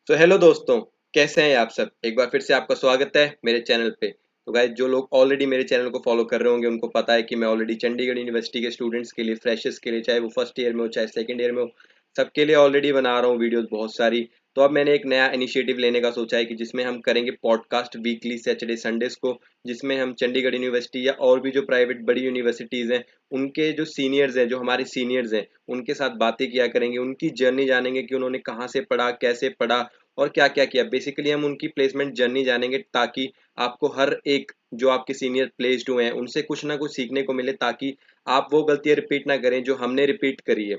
तो हेलो दोस्तों, कैसे हैं आप सब। एक बार फिर से आपका स्वागत है मेरे चैनल पे। तो गाइस, जो लोग ऑलरेडी मेरे चैनल को फॉलो कर रहे होंगे उनको पता है कि मैं ऑलरेडी चंडीगढ़ यूनिवर्सिटी के स्टूडेंट्स के लिए, फ्रेशर्स के लिए, चाहे वो फर्स्ट ईयर में हो चाहे सेकंड ईयर में हो, सबके लिए ऑलरेडी बना रहा हूँ वीडियोस बहुत सारी। तो अब मैंने एक नया इनिशिएटिव लेने का सोचा है कि जिसमें हम करेंगे पॉडकास्ट वीकली सैटरडे संडेज को, जिसमें हम चंडीगढ़ यूनिवर्सिटी या और भी जो प्राइवेट बड़ी यूनिवर्सिटीज़ हैं उनके जो सीनियर्स हैं, जो हमारे सीनियर्स हैं, उनके साथ बातें किया करेंगे, उनकी जर्नी जानेंगे कि उन्होंने कहाँ से पढ़ा, कैसे पढ़ा और क्या क्या किया। बेसिकली हम उनकी प्लेसमेंट जर्नी जानेंगे ताकि आपको हर एक जो आपके सीनियर प्लेस्ड हुए हैं उनसे कुछ ना कुछ सीखने को मिले, ताकि आप वो गलतियां रिपीट ना करें जो हमने रिपीट करी है।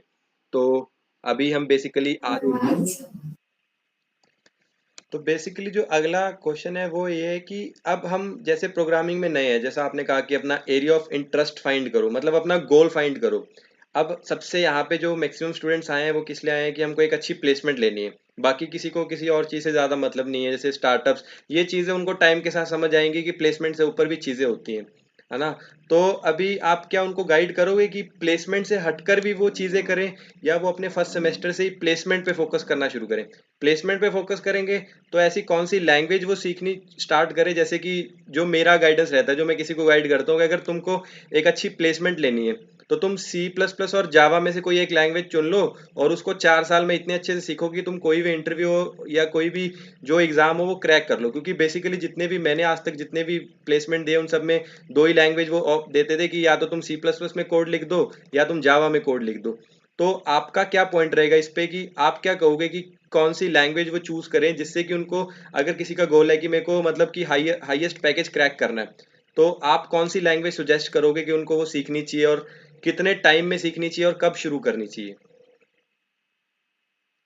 तो अभी हम बेसिकली आज तो बेसिकली जो अगला क्वेश्चन है वो ये है कि अब हम जैसे प्रोग्रामिंग में नए हैं, जैसा आपने कहा कि अपना एरिया ऑफ इंटरेस्ट फाइंड करो, मतलब अपना गोल फाइंड करो। अब सबसे यहाँ पे जो मैक्सिमम स्टूडेंट्स आए हैं वो किस लिए आए हैं कि हमको एक अच्छी प्लेसमेंट लेनी है। बाकी किसी को किसी और चीज़ से ज़्यादा मतलब नहीं है, जैसे स्टार्टअप्स, ये चीज़ें उनको टाइम के साथ समझ आएंगी कि प्लेसमेंट से ऊपर भी चीज़ें होती हैं, है ना। तो अभी आप क्या उनको गाइड करोगे कि प्लेसमेंट से हटकर भी वो चीज़ें करें, या वो अपने फर्स्ट सेमेस्टर से ही प्लेसमेंट पे फोकस करना शुरू करें। प्लेसमेंट पे फोकस करेंगे तो ऐसी कौन सी लैंग्वेज वो सीखनी स्टार्ट करे, जैसे कि जो मेरा गाइडेंस रहता है, जो मैं किसी को गाइड करता हूँ कि अगर तुमको एक अच्छी प्लेसमेंट लेनी है तो तुम सी प्लस प्लस और जावा में से कोई एक लैंग्वेज चुन लो, और उसको 4 साल में इतने अच्छे से सीखो कि तुम कोई भी इंटरव्यू हो या कोई भी जो एग्जाम हो वो क्रैक कर लो। क्योंकि बेसिकली जितने भी मैंने आज तक जितने भी प्लेसमेंट दिए उन सब में दो ही लैंग्वेज वो देते थे कि या तो तुम सी प्लस प्लस में कोड लिख दो या तुम जावा में कोड लिख दो। तो आपका क्या पॉइंट रहेगा इस पे कि आप क्या कहोगे कि कौन सी लैंग्वेज वो चूज करें, जिससे कि उनको, अगर किसी का गोल है कि मेरे को मतलब कि हाईएस्ट पैकेज क्रैक करना है, तो आप कौन सी लैंग्वेज सुजेस्ट करोगे कि उनको वो सीखनी चाहिए, और कितने टाइम में सीखनी चाहिए और कब शुरू करनी चाहिए।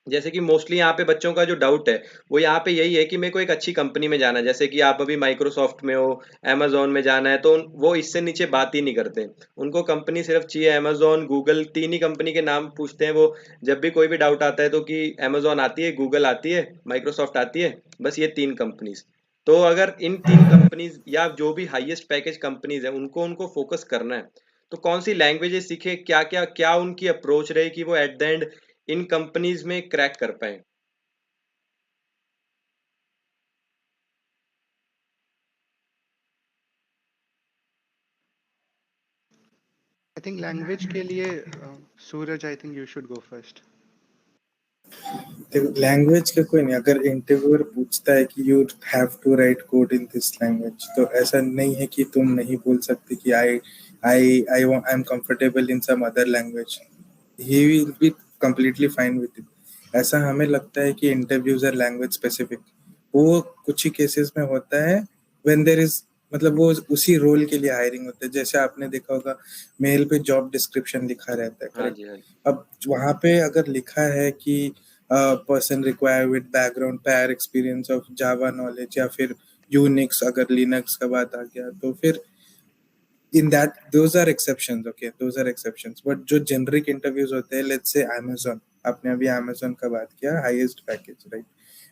जैसे कि मोस्टली यहाँ पे बच्चों का जो डाउट है वो यहाँ पे यही है कि मेरे को एक अच्छी कंपनी में जाना है, जैसे कि आप अभी माइक्रोसॉफ्ट में हो, amazon में जाना है, तो वो इससे नीचे बात ही नहीं करते। उनको कंपनी सिर्फ चाहिए amazon गूगल, तीन ही कंपनी के नाम पूछते हैं वो। जब भी कोई भी डाउट आता है तो कि amazon आती है, गूगल आती है, माइक्रोसॉफ्ट आती है, बस ये तीन कंपनीज। तो अगर इन तीन कंपनीज या जो भी हाईएस्ट पैकेज कंपनीज है उनको उनको फोकस करना है, तो कौन सी लैंग्वेजेस सीखे, क्या क्या क्या उनकी अप्रोच रहे कि वो at the end in companies में क्रैक कर पाए। आई थिंक लैंग्वेज के लिए Suraj, I think you should go first. Language का कोई नहीं, अगर इंटरव्यूअर पूछता है कि you have to write code in this language, तो ऐसा नहीं है कि तुम नहीं बोल सकते कि I am comfortable in some other language. He will be completely fine with it. ऐसा हमें लगता है कि इंटरव्यूज आर लैंग्वेज स्पेसिफिक, वो कुछ ही केसेस में होता है व्हेन देयर इज, मतलब वो उसी रोल के लिए हायरिंग होता है। जैसे आपने देखा होगा मेल पे जॉब डिस्क्रिप्शन लिखा रहता है, हाँ करेक्ट। जी, हाँ जी। अब वहां पे अगर लिखा है कि person require with background prior experience of Java knowledge, या फिर यूनिक्स, अगर लिनक्स का बात आ गया तो फिर in that those are exceptions, okay, those are exceptions, but जो generic interviews होते हैं, let's say Amazon, आपने अभी Amazon का बात किया, highest package, right?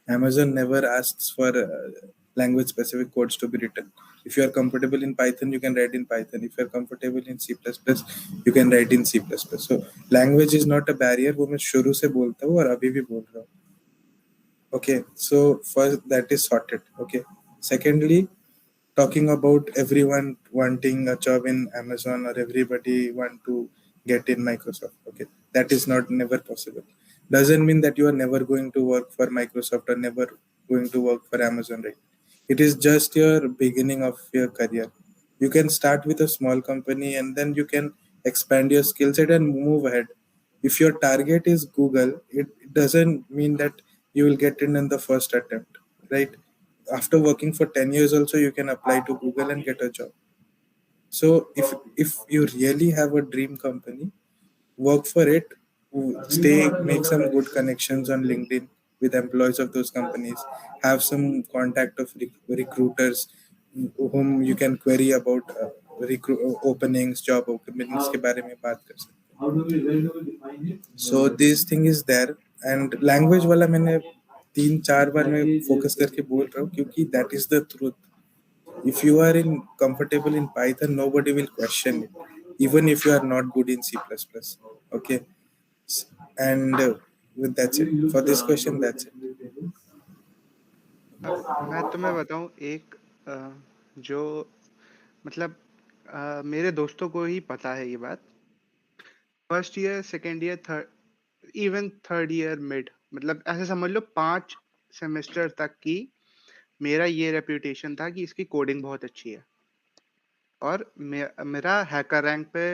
Amazon never asks for language specific codes to be written. If you are comfortable in Python, you can write in Python. If you are comfortable in C++, you can write in C++. So language is not a barrier, वो मैं शुरू से बोलता हूँ और अभी भी बोल रहा हूँ। Okay, so first that is sorted. Okay, secondly, talking about everyone wanting a job in Amazon or everybody want to get in Microsoft. Okay, that is not never possible. Doesn't mean that you are never going to work for Microsoft or never going to work for Amazon, right? It is just your beginning of your career. You can start with a small company and then you can expand your skill set and move ahead. If your target is Google, it doesn't mean that you will get in the first attempt, right? After working for 10 years also, you can apply to Google and get a job. So if you really have a dream company, work for it, stay, make some good connections on LinkedIn with employees of those companies, have some contact of recruiters whom you can query about openings, job openings के बारे में बात कर सकते हैं. So this thing is there. And language वाला मैंने 3-4 बार मैं फोकस करके बोल रहा हूँ क्योंकि that is the truth. If you are in comfortable in Python, nobody will question it, even if you are not good in C++. Okay, and with that's it for this question. That's it. अब मैं तुम्हें बताऊं एक जो मतलब मेरे दोस्तों को ही पता है ये बात। First year, second year, third, even third year mid, मतलब ऐसे समझ लो 5 सेमेस्टर तक की मेरा ये रेप्यूटेशन था कि इसकी कोडिंग बहुत अच्छी है। और मेरा हैकर रैंक पे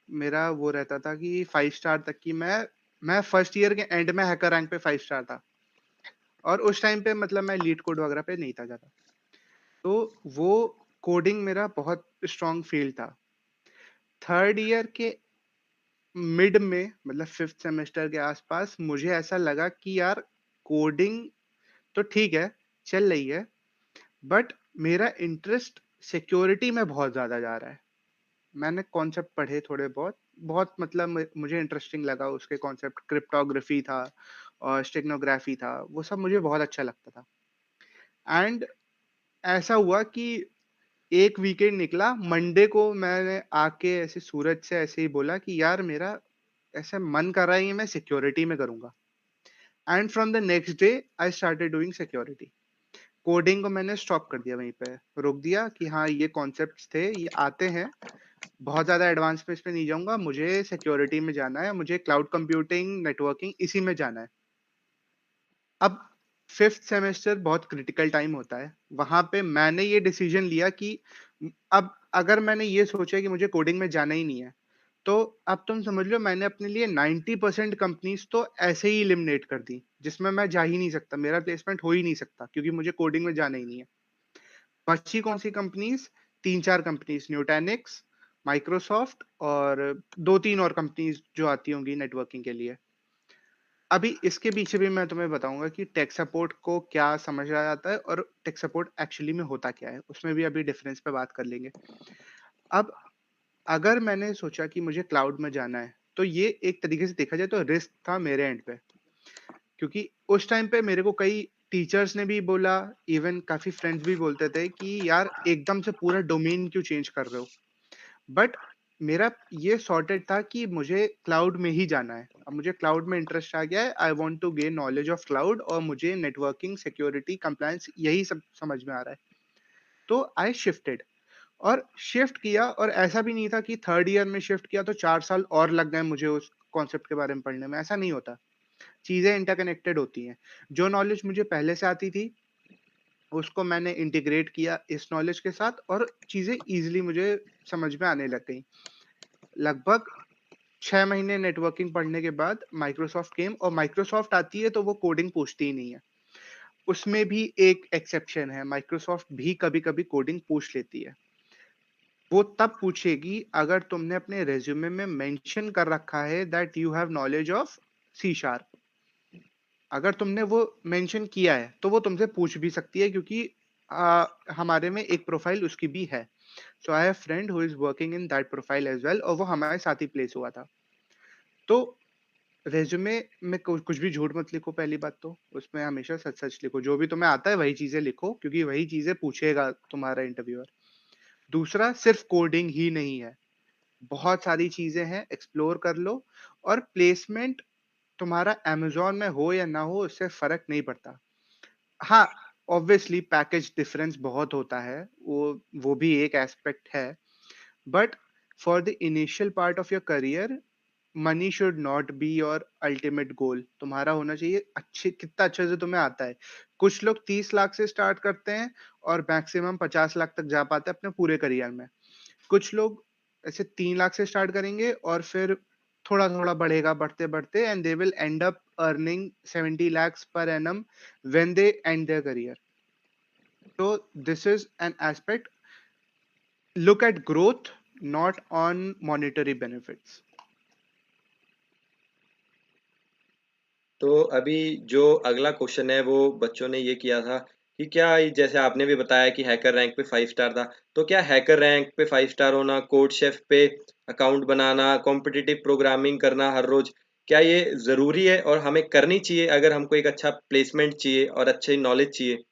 मेरा वो रहता था कि 5 स्टार तक की मैं फर्स्ट ईयर के एंड में हैकर रैंक पे 5 स्टार था। और उस टाइम पे मतलब मैं लीड कोड वगैरह पे नहीं था जाता, तो वो कोडिंग मेरा बहुत स्ट्रॉन्ग फील्ड था। थर्ड ईयर के मिड में मतलब 5th सेमेस्टर के आसपास मुझे ऐसा लगा कि यार कोडिंग तो ठीक है, चल रही है, बट मेरा इंटरेस्ट सिक्योरिटी में बहुत ज्यादा जा रहा है। मैंने कॉन्सेप्ट पढ़े थोड़े बहुत बहुत मतलब मुझे इंटरेस्टिंग लगा उसके कॉन्सेप्ट। क्रिप्टोग्राफी था और स्टेगनोग्राफी था, वो सब मुझे बहुत अच्छा लगता था। एंड ऐसा हुआ कि एक वीकेंड निकला, मंडे को मैंने आके ऐसे सूरज से ऐसे ही बोला कि यार मेरा ऐसे मन कर रहा है कि मैं सिक्योरिटी में करूंगा। And from the next day I started doing security. Coding को मैंने स्टॉप कर दिया, वहीं पे रोक दिया कि हाँ ये कॉन्सेप्ट्स थे, ये आते हैं, बहुत ज्यादा एडवांस में इसमें नहीं जाऊंगा, मुझे सिक्योरिटी में जाना है, मुझे क्लाउड कंप्यूटिंग नेटवर्किंग इसी में जाना है। अब 5th सेमेस्टर बहुत क्रिटिकल टाइम होता है, वहां पे मैंने ये डिसीजन लिया कि अब अगर मैंने ये सोचा कि मुझे कोडिंग में जाना ही नहीं है, तो अब तुम समझ लो मैंने अपने लिए 90% कंपनीज तो ऐसे ही इलिमिनेट कर दी जिसमें मैं जा ही नहीं सकता, मेरा प्लेसमेंट हो ही नहीं सकता क्योंकि मुझे कोडिंग में जाना ही नहीं है। बची कौन सी कंपनीज? 3-4 कंपनीज, न्यूटेनिक्स, माइक्रोसॉफ्ट और 2-3 और कंपनीज जो आती होंगी नेटवर्किंग के लिए। अभी इसके पीछे भी मैं तुम्हें बताऊंगा कि टेक सपोर्ट को क्या समझा जाता है और टेक सपोर्ट एक्चुअली में होता क्या है, उसमें भी अभी डिफरेंस पे बात कर लेंगे। अब अगर मैंने सोचा कि मुझे क्लाउड में जाना है, तो ये एक तरीके से देखा जाए तो रिस्क था मेरे एंड पे, क्योंकि उस टाइम पे मेरे को कई टीचर्स ने भी बोला, इवन काफी फ्रेंड्स भी बोलते थे कि यार एकदम से पूरा डोमेन क्यों चेंज कर रहे हो। बट मेरा ये सॉर्टेड था कि मुझे क्लाउड में ही जाना है। अब मुझे क्लाउड में इंटरेस्ट आ गया है, I want to gain knowledge of cloud, और मुझे नेटवर्किंग, सिक्योरिटी, कंप्लायंस यही सब समझ में आ रहा है। तो आई शिफ्टेड और शिफ्ट किया, और ऐसा भी नहीं था कि थर्ड ईयर में शिफ्ट किया तो 4 साल और लग गए मुझे उस कॉन्सेप्ट के बारे में पढ़ने में। ऐसा नहीं होता, चीजें इंटरकनेक्टेड होती हैं। जो नॉलेज मुझे पहले से आती थी उसको मैंने इंटीग्रेट किया इस नॉलेज के साथ, और चीजें इजीली मुझे समझ में आने लग गई। लगभग 6 महीने नेटवर्किंग पढ़ने के बाद माइक्रोसॉफ्ट केम, और माइक्रोसॉफ्ट आती है तो वो कोडिंग पूछती ही नहीं है। उसमें भी एक एक्सेप्शन है, माइक्रोसॉफ्ट भी कभी कभी कोडिंग पूछ लेती है। वो तब पूछेगी अगर तुमने अपने रेज्यूमे में मेंशन कर रखा है that you have knowledge of C#। अगर तुमने वो मेंशन किया है तो वो तुमसे पूछ भी सकती है, क्योंकि हमारे में एक प्रोफाइल उसकी भी है। So I have friend who is working in that profile as well, और वो हमारे साथ ही प्लेस हुआ था। तो रेज्यूमे में कुछ भी झूठ मत लिखो, पहली बात तो उसमें हमेशा सच सच लिखो, जो भी तुम्हें आता है वही चीजें लिखो, क्योंकि वही चीजें पूछेगा तुम्हारा इंटरव्यूअर। दूसरा, सिर्फ कोडिंग ही नहीं है, बहुत सारी चीजें हैं, एक्सप्लोर कर लो। और प्लेसमेंट तुम्हारा अमेजोन में हो या ना हो उससे फर्क नहीं पड़ता। हाँ, ऑब्वियसली पैकेज डिफरेंस बहुत होता है, वो भी एक एस्पेक्ट है, but for the initial part of your career money should not be your ultimate goal. तुम्हारा होना चाहिए अच्छे, कितना अच्छे से तुम्हें आता है। कुछ लोग 30 लाख से स्टार्ट करते हैं और मैक्सिमम 50 लाख तक जा पाते हैं अपने पूरे करियर में। कुछ लोग ऐसे 3 लाख से स्टार्ट करेंगे और फिर थोड़ा थोड़ा बढ़ेगा, बढ़ते बढ़ते, and they will and up earning 70 lakhs per annum when they end their career. So this is an aspect. Look at growth, not on monetary benefits. तो अभी जो अगला क्वेश्चन है वो बच्चों ने ये किया था कि क्या जैसे आपने भी बताया कि हैकर रैंक पे 5 स्टार था, तो क्या हैकर रैंक पे 5 स्टार होना, कोड शेफ पे अकाउंट बनाना, कॉम्पिटिटिव प्रोग्रामिंग करना हर रोज, क्या ये जरूरी है और हमें करनी चाहिए अगर हमको एक अच्छा प्लेसमेंट चाहिए और अच्छी नॉलेज चाहिए?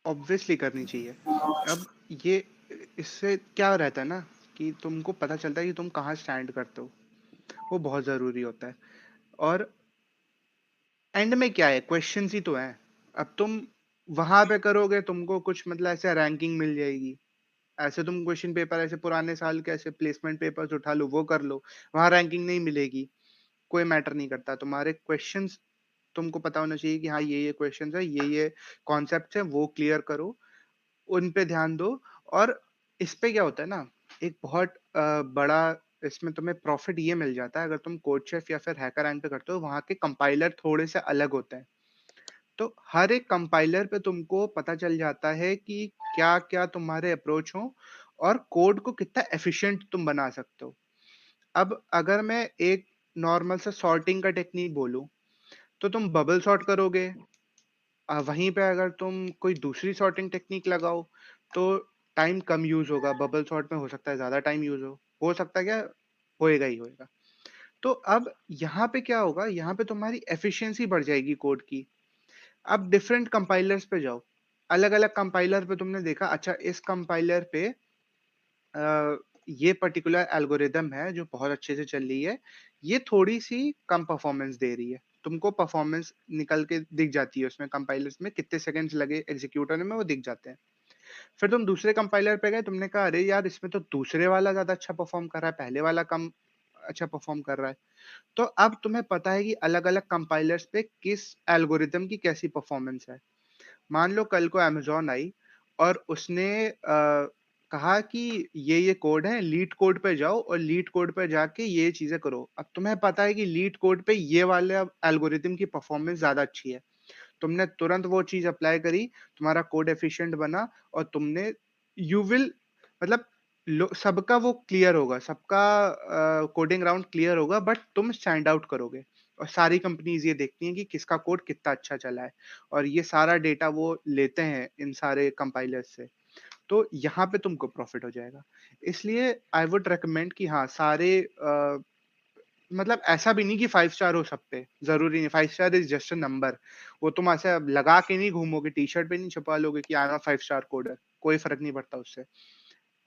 ऑब्वियसली करनी चाहिए। अब ये इससे क्या रहता है ना कि तुमको पता चलता है कि तुम कहाँ स्टैंड करते हो। वो बहुत ज़रूरी होता है। और एंड में क्या है, क्वेश्चंस ही तो हैं। अब तुम वहां पे करोगे, तुमको कुछ मतलब ऐसे रैंकिंग मिल जाएगी। ऐसे तुम क्वेश्चन पेपर ऐसे पुराने साल के ऐसे प्लेसमेंट पेपर्स उठा लो, वो कर लो, वहां रैंकिंग नहीं मिलेगी। कोई मैटर नहीं करता, तुम्हारे क्वेश्चंस तुमको पता होना चाहिए कि हाँ ये क्वेश्चंस है, ये कॉन्सेप्ट है, वो क्लियर करो, उन पे ध्यान दो। और इस पे क्या होता है ना, एक बहुत बड़ा इसमें तुम्हें प्रॉफिट ये मिल जाता है, अगर तुम कोडशेफ या फिर हैकर पे करते हो, वहां के कंपाइलर थोड़े से अलग होते हैं। तो हर एक कंपाइलर पे तुमको पता चल जाता है कि क्या क्या तुम्हारे अप्रोच हो और कोड को कितना एफिशिएंट तुम बना सकते हो। अब अगर मैं एक नॉर्मल सा सॉर्टिंग का टेक्निक बोलूं, तो तुम बबल सॉर्ट करोगे। वहीं पे अगर तुम कोई दूसरी सॉर्टिंग टेक्निक लगाओ, तो टाइम कम यूज होगा। बबल सॉर्ट में हो सकता है ज्यादा टाइम यूज हो सकता है क्या, होएगा ही होएगा। तो अब यहाँ पे क्या होगा, यहाँ पे तुम्हारी एफिशिएंसी बढ़ जाएगी कोड की। अब डिफरेंट कंपाइलर्स पे जाओ, अलग अलग कंपाइलर पे तुमने देखा, अच्छा इस कंपाइलर पे ये पर्टिकुलर एल्गोरिदम है जो बहुत अच्छे से चल रही है, ये थोड़ी सी कम परफॉर्मेंस दे रही है। तुमको परफॉर्मेंस निकल के दिख जाती है उसमें, कंपाइलर्स में कितने सेकंड्स लगे एग्जीक्यूट होने में वो दिख जाते हैं। फिर तुम दूसरे कंपाइलर पे गए, तुमने कहा अरे यार इसमें तो दूसरे वाला ज्यादा अच्छा परफॉर्म कर रहा है, पहले वाला कम अच्छा परफॉर्म कर रहा है। तो अब तुम्हें पता है कि अलग अलग कंपाइलर्स पे किस एल्गोरिदम की कैसी परफॉर्मेंस है। मान लो कल को अमेजोन आई और उसने कहा कि ये कोड है, लीड कोड पे जाओ और लीड कोड पे जाके ये चीजें करो। अब तुम्हें पता है कि लीड कोड पे ये वाले एल्गोरिदम की परफॉर्मेंस ज्यादा अच्छी है, तुमने तुरंत वो चीज अप्लाई करी, तुम्हारा कोड एफिशिएंट बना, और तुमने यू विल मतलब सबका वो क्लियर होगा, सबका कोडिंग राउंड क्लियर होगा, बट तुम स्टैंड आउट करोगे। और सारी कंपनीज ये देखती हैं कि किसका कोड कितना अच्छा चला है, और ये सारा डेटा वो लेते हैं इन सारे कंपाइलर्स से। तो यहाँ पे तुमको प्रॉफिट हो जाएगा। इसलिए आई वुड रेकमेंड कि हाँ सारे मतलब ऐसा भी नहीं कि 5 स्टार हो सब पे, जरूरी नहीं, 5 star is just a number. वो तुम ऐसे अब लगा के नहीं घूमोगे, टी शर्ट पे नहीं छुपा लोगे कि आई एम 5 स्टार कोडर, कोई फर्क नहीं पड़ता उससे।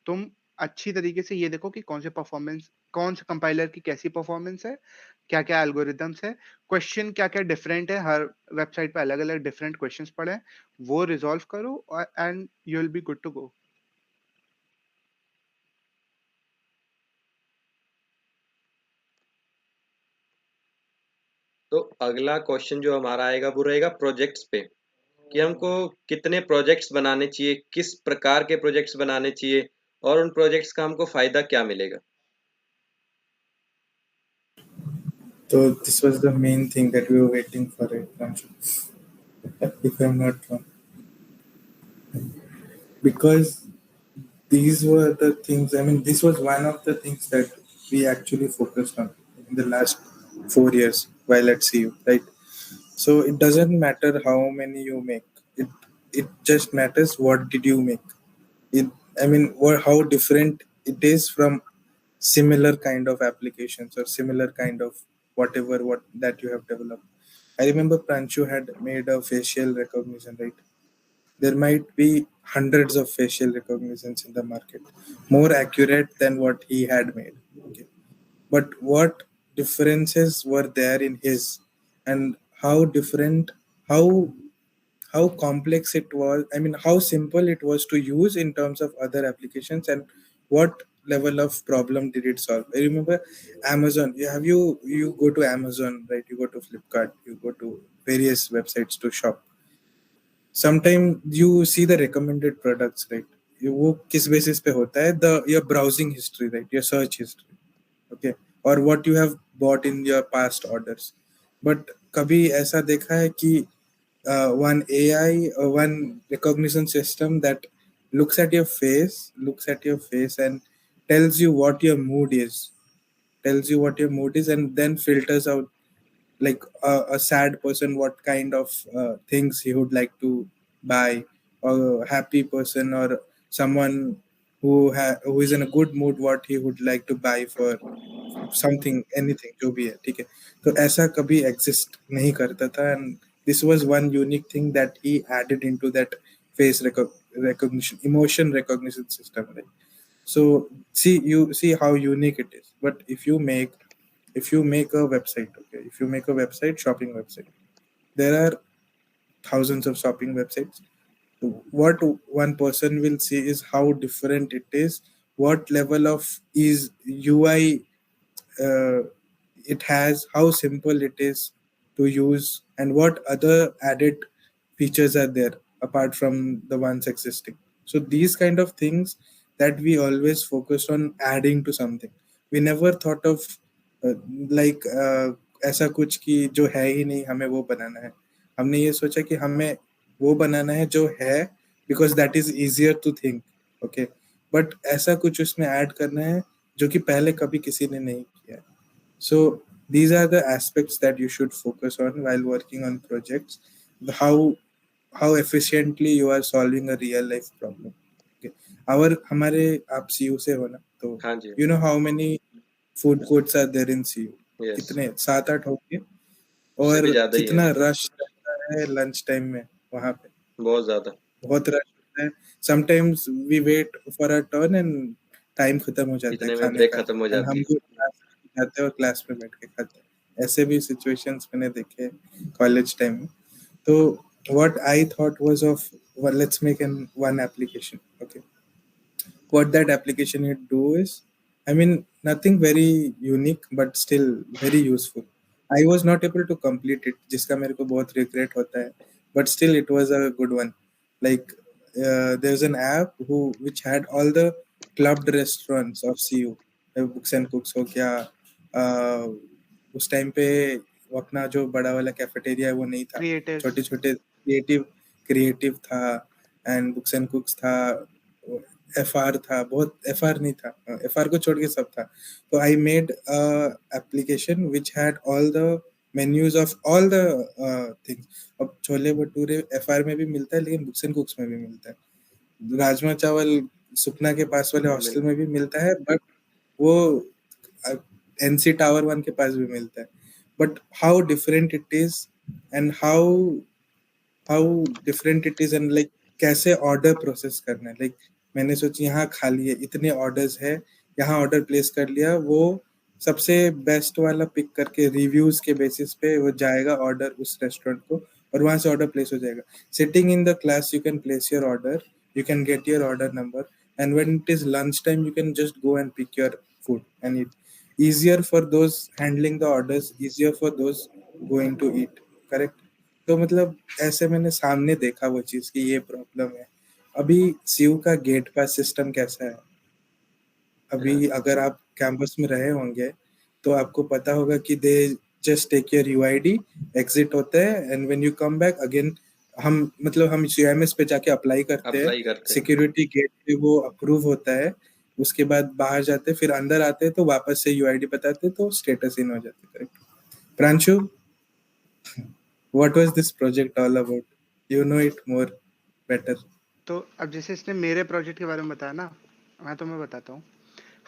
तुम अच्छी तरीके से ये देखो कि कौन से परफॉर्मेंस, कौन से कंपाइलर की कैसी परफॉर्मेंस है, क्या क्या एल्गोरिदम्स है, क्वेश्चन क्या क्या डिफरेंट है, हर वेबसाइट पे अलग अलग डिफरेंट क्वेश्चंस पड़े हैं, वो रिजॉल्व करो and you will be good to go. तो अगला क्वेश्चन जो हमारा आएगा वो रहेगा प्रोजेक्ट्स पे, कि हमको कितने प्रोजेक्ट्स बनाने चाहिए, किस प्रकार के प्रोजेक्ट्स बनाने चाहिए, और उन प्रोजेक्ट्स का हमको फायदा क्या मिलेगा। So this was the main thing that we were waiting for, right, Pranshul? If I'm not wrong, because these were the things. I mean, this was one of the things that we actually focused on in the last 4 years while at CU, right? So it doesn't matter how many you make. It just matters what did you make. It, I mean, what, how different it is from similar kind of applications or similar kind of whatever what that you have developed. I remember Pranchu had made a facial recognition, right? There might be hundreds of facial recognitions in the market, more accurate than what he had made. Okay. But what differences were there in his, and how different, how how complex it was, I mean how simple it was to use in terms of other applications, and what level of problem did it solve. I remember Amazon, you go to Amazon, right? You go to Flipkart, you go to various websites to shop. Sometimes you see the recommended products, right? वो किस basis पे होता है, the your browsing history, right? Your search history, okay, or what you have bought in your past orders. But कभी ऐसा देखा है कि one AI or one recognition system that looks at your face and tells you what your mood is, and then filters out, like a sad person what kind of things he would like to buy, or a happy person, or someone who is in a good mood what he would like to buy for something anything जो भी है, ठीक है। तो ऐसा कभी exist नहीं करता था, and this was one unique thing that he added into that face recognition, emotion recognition system, right? So see, you see how unique it is. But if you make a website, okay, if you make a website, shopping website, there are thousands of shopping websites. What one person will see is how different it is, what level of is UI uh, it has, how simple it is to use, and what other added features are there apart from the ones existing. So these kind of things that we always focused on adding to something. We never thought of uh, like ऐसा कुछ कि जो है ही नहीं हमें वो बनाना है. हमने ये सोचा कि हमें वो बनाना है जो है, because that is easier to think, okay, but ऐसा कुछ उसमें ऐड करना है जो कि पहले कभी किसी ने नहीं किया है. So these are the aspects that you should focus on while working on projects. How efficiently you are solving a real life problem. Okay. हमारे आप CU से हो ना, तो हाँ जी, you know how many food courts are there in CU? Yes, कितने 7-8 होंगे. उससे भी और ज्यादा ही है, कितना रश रहता है लंच टाइम में वहां पे. बहुत ज्यादा. बहुत रश होता है. Sometimes we wait for a turn and time खत्म हो जाता है इतने में खाने ब्रेक का, खत्म हो एंड जाती हम है. लोग क्लास में जाते हैं और क्लास में बैठ के खाते हैं. ऐसे भी सिचुएशंस मैंने देखे कॉलेज टाइम में. तो what I thought was of, well, let's make one application. Okay, what that application would do is, I mean, nothing very unique, but still very useful. I was not able to complete it, जिसका मेरे को बहुत regret होता है, but still it was a good one. Like there's an app which had all the clubbed restaurants of CU, Books and Cooks हो गया. उस time पे वो अपना जो बड़ा वाला कैफेटेरिया है वो नहीं था, क्रिएटिव छोटे छोटे क्रिएटिव था, एंड बुक्स एंड कुक्स था, FR था, बहुत FR नहीं था, FR को छोड़ के सब था. तो I made application which had all the menus of all the things. अब छोले भटूरे FR में भी मिलता है, लेकिन बुक्स एंड कुक्स में भी मिलता है. राजमा चावल सुखना के पास वाले हॉस्टल में भी मिलता है, बट वो NC टावर 1 के पास भी मिलता है. But how different it is, and how different it is, and like कैसे ऑर्डर प्रोसेस करना है. लाइक मैंने सोची यहाँ खाली है, इतने ऑर्डर्स है, यहाँ ऑर्डर प्लेस कर लिया, वो सबसे बेस्ट वाला पिक करके रिव्यूज के बेसिस पे वो जाएगा ऑर्डर उस रेस्टोरेंट को, और वहां से ऑर्डर प्लेस हो जाएगा. Sitting in the class you can place your order, you can get your order number, and when it is lunch time you can just go and pick your food and eat. Easier for those handling the orders, easier for those going to eat, correct. तो मतलब ऐसे मैंने सामने देखा वो चीज कि ये प्रॉब्लम है. अभी सीयू का गेट पास सिस्टम कैसा है, अभी अगर आप कैंपस में रहे होंगे तो आपको पता होगा कि they just take your UID, exit होते हैं, and when you come back again हम CMS पे जाके अप्लाई करते हैं, अप्लाई करते हैं. सिक्योरिटी गेट पे वो अप्रूव होता है, उसके बाद बाहर जाते हैं, फिर अंदर आते हैं तो वापस से UID बताते हैं, तो स्टेटस इन हो जाते हैं. Correct. Pranshu, what was this project all about? You know it more better. तो अब जैसे इसने मेरे प्रोजेक्ट के बारे में बताया ना, मैं तुम्हें बताता हूँ.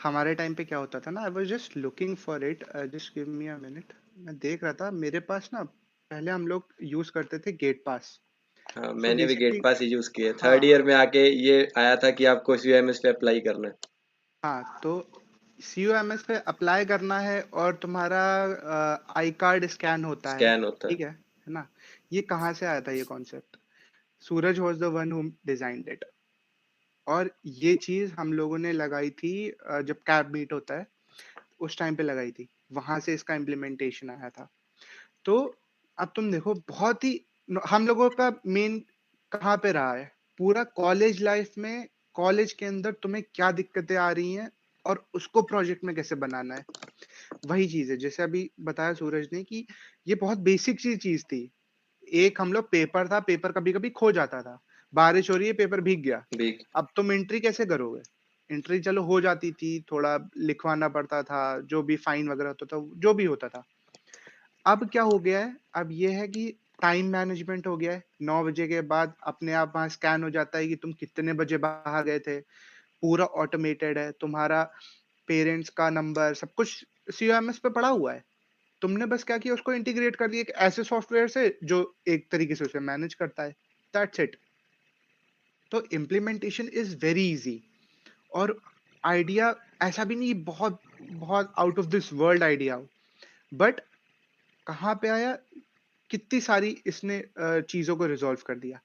हमारे टाइम पे क्या होता था ना, I was just looking for it, just give me a minute. मैं देख रहा था, मेरे पास ना पहले हम लोग यूज करते थे गेट पास. हाँ, सो मैंने भी गेट बेसिकली पास ही यूज किया. हाँ थर्ड ईयर में आके ये आया था कि आपको CUMS पे अप्लाई करना है. हाँ, तो CUMS पे अप्लाई करना है और तुम्हारा आई कार्ड स्कैन होता है. स्कैन होता है. ठीक है ना. ये कहाँ से आया था ये concept? Suraj was the one who designed it. और ये चीज हम लोगों ने लगाई थी जब कैब मीट होता है उस टाइम पे लगाई थी. वहां से इसका इम्प्लीमेंटेशन आया था. तो अब तुम देखो, बहुत ही हम लोगों का मेन कहाँ पे रहा है पूरा कॉलेज लाइफ में. कॉलेज के अंदर तुम्हें क्या दिक्कतें आ रही हैं और उसको प्रोजेक्ट में कैसे बनाना है, वही चीज है. जैसे अभी बताया सूरज ने कि ये बहुत बेसिक सी चीज थी. एक हम लोग पेपर था, पेपर कभी कभी खो जाता था, बारिश हो रही है पेपर भीग गया, भी अब तुम एंट्री कैसे करोगे? एंट्री चलो हो जाती थी, थोड़ा लिखवाना पड़ता था, जो भी फाइन वगैरह होता था, जो भी होता था. अब क्या हो गया है, अब ये है कि टाइम मैनेजमेंट हो गया है. 9 बजे के बाद अपने आप वहां स्कैन हो जाता है कि तुम कितने बजे बाहर गए थे. पूरा ऑटोमेटेड है. तुम्हारा पेरेंट्स का नंबर सब कुछ COMS पे पड़ा हुआ है. तुमने बस क्या किया, उसको इंटीग्रेट कर दिया एक ऐसे सॉफ्टवेयर से जो एक तरीके से उसे मैनेज करता है. That's it. तो इम्प्लीमेंटेशन इज वेरी इजी. और आइडिया ऐसा भी नहीं बहुत बहुत out of this world idea. But कहाँ पे आया, कितनी सारी इसने चीजों को रिजॉल्व कर दिया।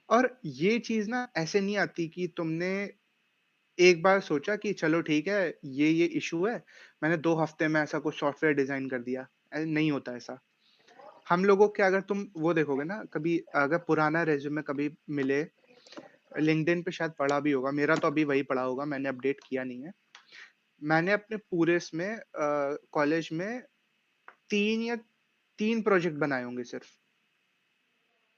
और ये चीज ना ऐसे नहीं आती कि तुमने एक बार सोचा कि चलो ठीक है, ये इशू है, मैंने 2 हफ्ते में ऐसा कुछ सॉफ्टवेयर डिजाइन कर दिया। नहीं होता ऐसा। हम लोगों के, अगर तुम वो देखोगे ना, कभी अगर पुराना रेज्यूमे कभी मिले, लिंक्डइन पे शायद पड़ा भी होगा, मेरा तो अभी वही पड़ा होगा, मैंने अपडेट किया नहीं है। मैंने अपने पूरे इसमें कॉलेज में 3 प्रोजेक्ट बनाए होंगे सिर्फ।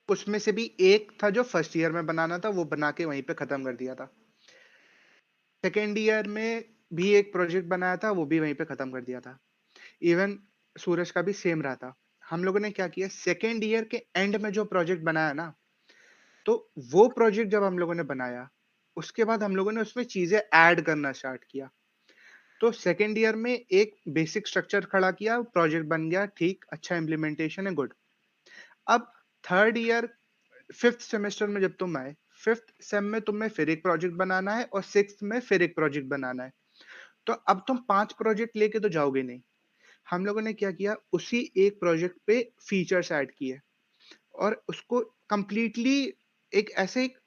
उसमें से भी एक था जो फर्स्ट ईयर में बनाना था, वो बना के वहीं पे खत्म कर दिया था। सेकेंड ईयर में भी एक प्रोजेक्ट बनाया था, वो भी वहीं पे खत्म कर दिया था। इवन सूरज का भी सेम रहा था। हम लोगों ने क्या किया, सेकेंड ईयर के एंड में जो प्रोजेक्ट बनाया ना, तो वो प्रोजेक्ट जब हम लोगों ने बनाया, उसके बाद हम लोगों ने उसमें चीजें ऐड करना स्टार्ट किया। तो सेकेंड ईयर में एक बेसिक स्ट्रक्चर खड़ा किया, प्रोजेक्ट बन गया, ठीक, अच्छा इम्प्लीमेंटेशन है, गुड। अब थर्ड ईयर, फिफ्थ सेमेस्टर में जब तुम आए, फिफ्थ सेम में तुम्हें फिर एक प्रोजेक्ट बनाना है और सिक्स्थ में फिर एक प्रोजेक्ट बनाना है। तो अब तुम 5 प्रोजेक्ट लेके तो जाओगे नहीं। हम लोगों ने क्या किया, उसी एक प्रोजेक्ट पे फीचर्स ऐड किए और उसको कंप्लीटली एक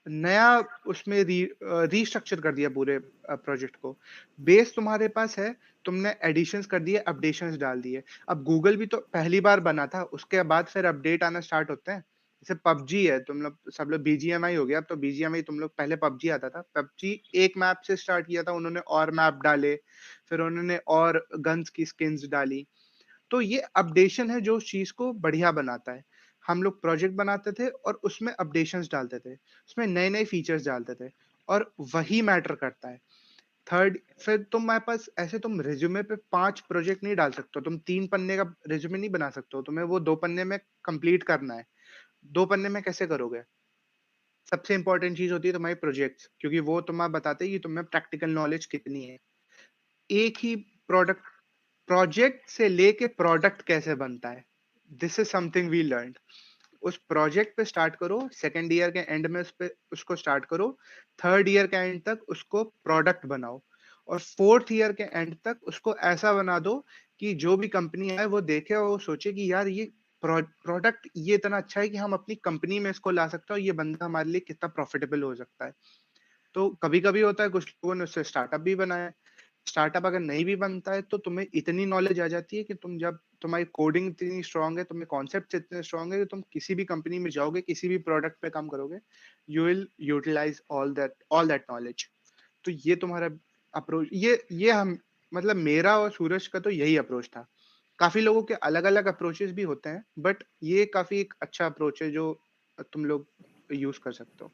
नया उसमें रीस्ट्रक्चर कर दिया पूरे प्रोजेक्ट को। बेस तुम्हारे पास है, तुमने एडिशंस कर दिए, अपडेशंस डाल दिए। अब गूगल भी तो पहली बार बना था, उसके बाद फिर अपडेट आना स्टार्ट होते हैं। जैसे पबजी है, तुम लोग सब लोग बीजीएमआई हो गया, अब तो बीजीएमआई, तुम लोग पहले पबजी आता था, पबजी एक मैप से स्टार्ट किया था, उन्होंने और मैप डाले, फिर उन्होंने और गन्स की स्किन्स डाली। तो ये अपडेशन है जो उस चीज को बढ़िया बनाता है। हम लोग प्रोजेक्ट बनाते थे और उसमें अपडेशंस डालते थे, उसमें नए नए फीचर्स डालते थे, और वही मैटर करता है। थर्ड, फिर तुम्हारे पास ऐसे, तुम रिज्यूमे पे 5 प्रोजेक्ट नहीं डाल सकते हो, तुम 3 पन्ने का रिज्यूमे नहीं बना सकते हो, तुम्हें वो 2 पन्ने में कंप्लीट करना है। 2 पन्ने में कैसे करोगे? सबसे इंपॉर्टेंट चीज होती है तुम्हारी प्रोजेक्ट्स, क्योंकि वो तुम्हें बताते हैं कि तुम्हें प्रैक्टिकल नॉलेज कितनी है। एक ही प्रोडक्ट, प्रोजेक्ट से लेके प्रोडक्ट कैसे बनता है, this is something we learn. उस प्रोजेक्ट पे स्टार्ट करो, सेकेंड ईयर के एंड में उस पे उसको स्टार्ट करो, थर्ड ईयर के एंड तक उसको प्रोडक्ट बनाओ, और फोर्थ ईयर के एंड तक उसको ऐसा बना दो कि जो भी कंपनी आए वो देखे और वो सोचे कि यार ये प्रोडक्ट ये इतना अच्छा है कि हम अपनी कंपनी में इसको ला सकते हैं, और ये बंदा हमारे लिए कितना प्रॉफिटेबल हो सकता है। तो कभी कभी होता है, कुछ लोगों ने उससे स्टार्टअप भी बनाया है। स्टार्टअप अगर नहीं भी बनता है तो तुम्हें इतनी नॉलेज आ जाती है कि तुम, जब तुम्हारी कोडिंग इतनी स्ट्रांग है, तुम्हें कॉन्सेप्ट इतने स्ट्रांग है कि तुम किसी भी कंपनी में जाओगे, किसी भी प्रोडक्ट पे काम करोगे, you will utilize all that knowledge. तो ये तुम्हारा अप्रोच, ये हम, मतलब मेरा और सूरज का तो यही अप्रोच था। काफी लोगों के अलग अलग अप्रोचेस भी होते हैं, बट ये काफी एक अच्छा अप्रोच है जो तुम लोग यूज कर सकते हो।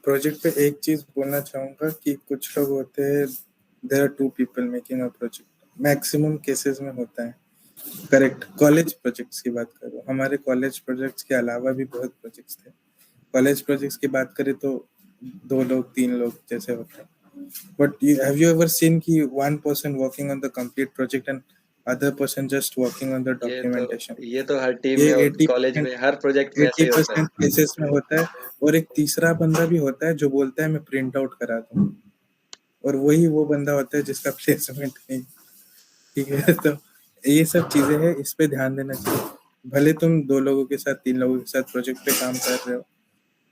प्रोजेक्ट पे एक चीज बोलना चाहूंगा कि कुछ लोग होते हैं, there are 2 people making a project, maximum cases में होता है। करेक्ट, कॉलेज प्रोजेक्ट्स की बात करो, हमारे कॉलेज प्रोजेक्ट्स के अलावा भी बहुत प्रोजेक्ट्स थे। कॉलेज प्रोजेक्ट्स की बात करें तो 2 लोग 3 लोग जैसे होते हैं, but have you ever seen कि 1 person working on the complete project and other person just working on the documentation? ये तो हर टीम ये में, कॉलेज 80% में, हर प्रोजेक्ट में ऐसा ही होता 80% है। केसेस में होता है। और एक तीसरा बंदा भी होता है जो बोलता है मैं प्रिंट आउट करा दूं, और वही वो बंदा होता है जिसका प्लेसमेंट नहीं। ठीक है, तो ये सब चीजें हैं, इस पे ध्यान देना चाहिए। भले तुम 2 लोगों के साथ 3 लोगों के साथ प्रोजेक्ट पे काम कर रहे हो,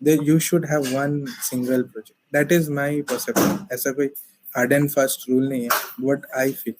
then you should have one single project. That is my perception. ऐसा कोई hard and fast rule नहीं है, what I feel,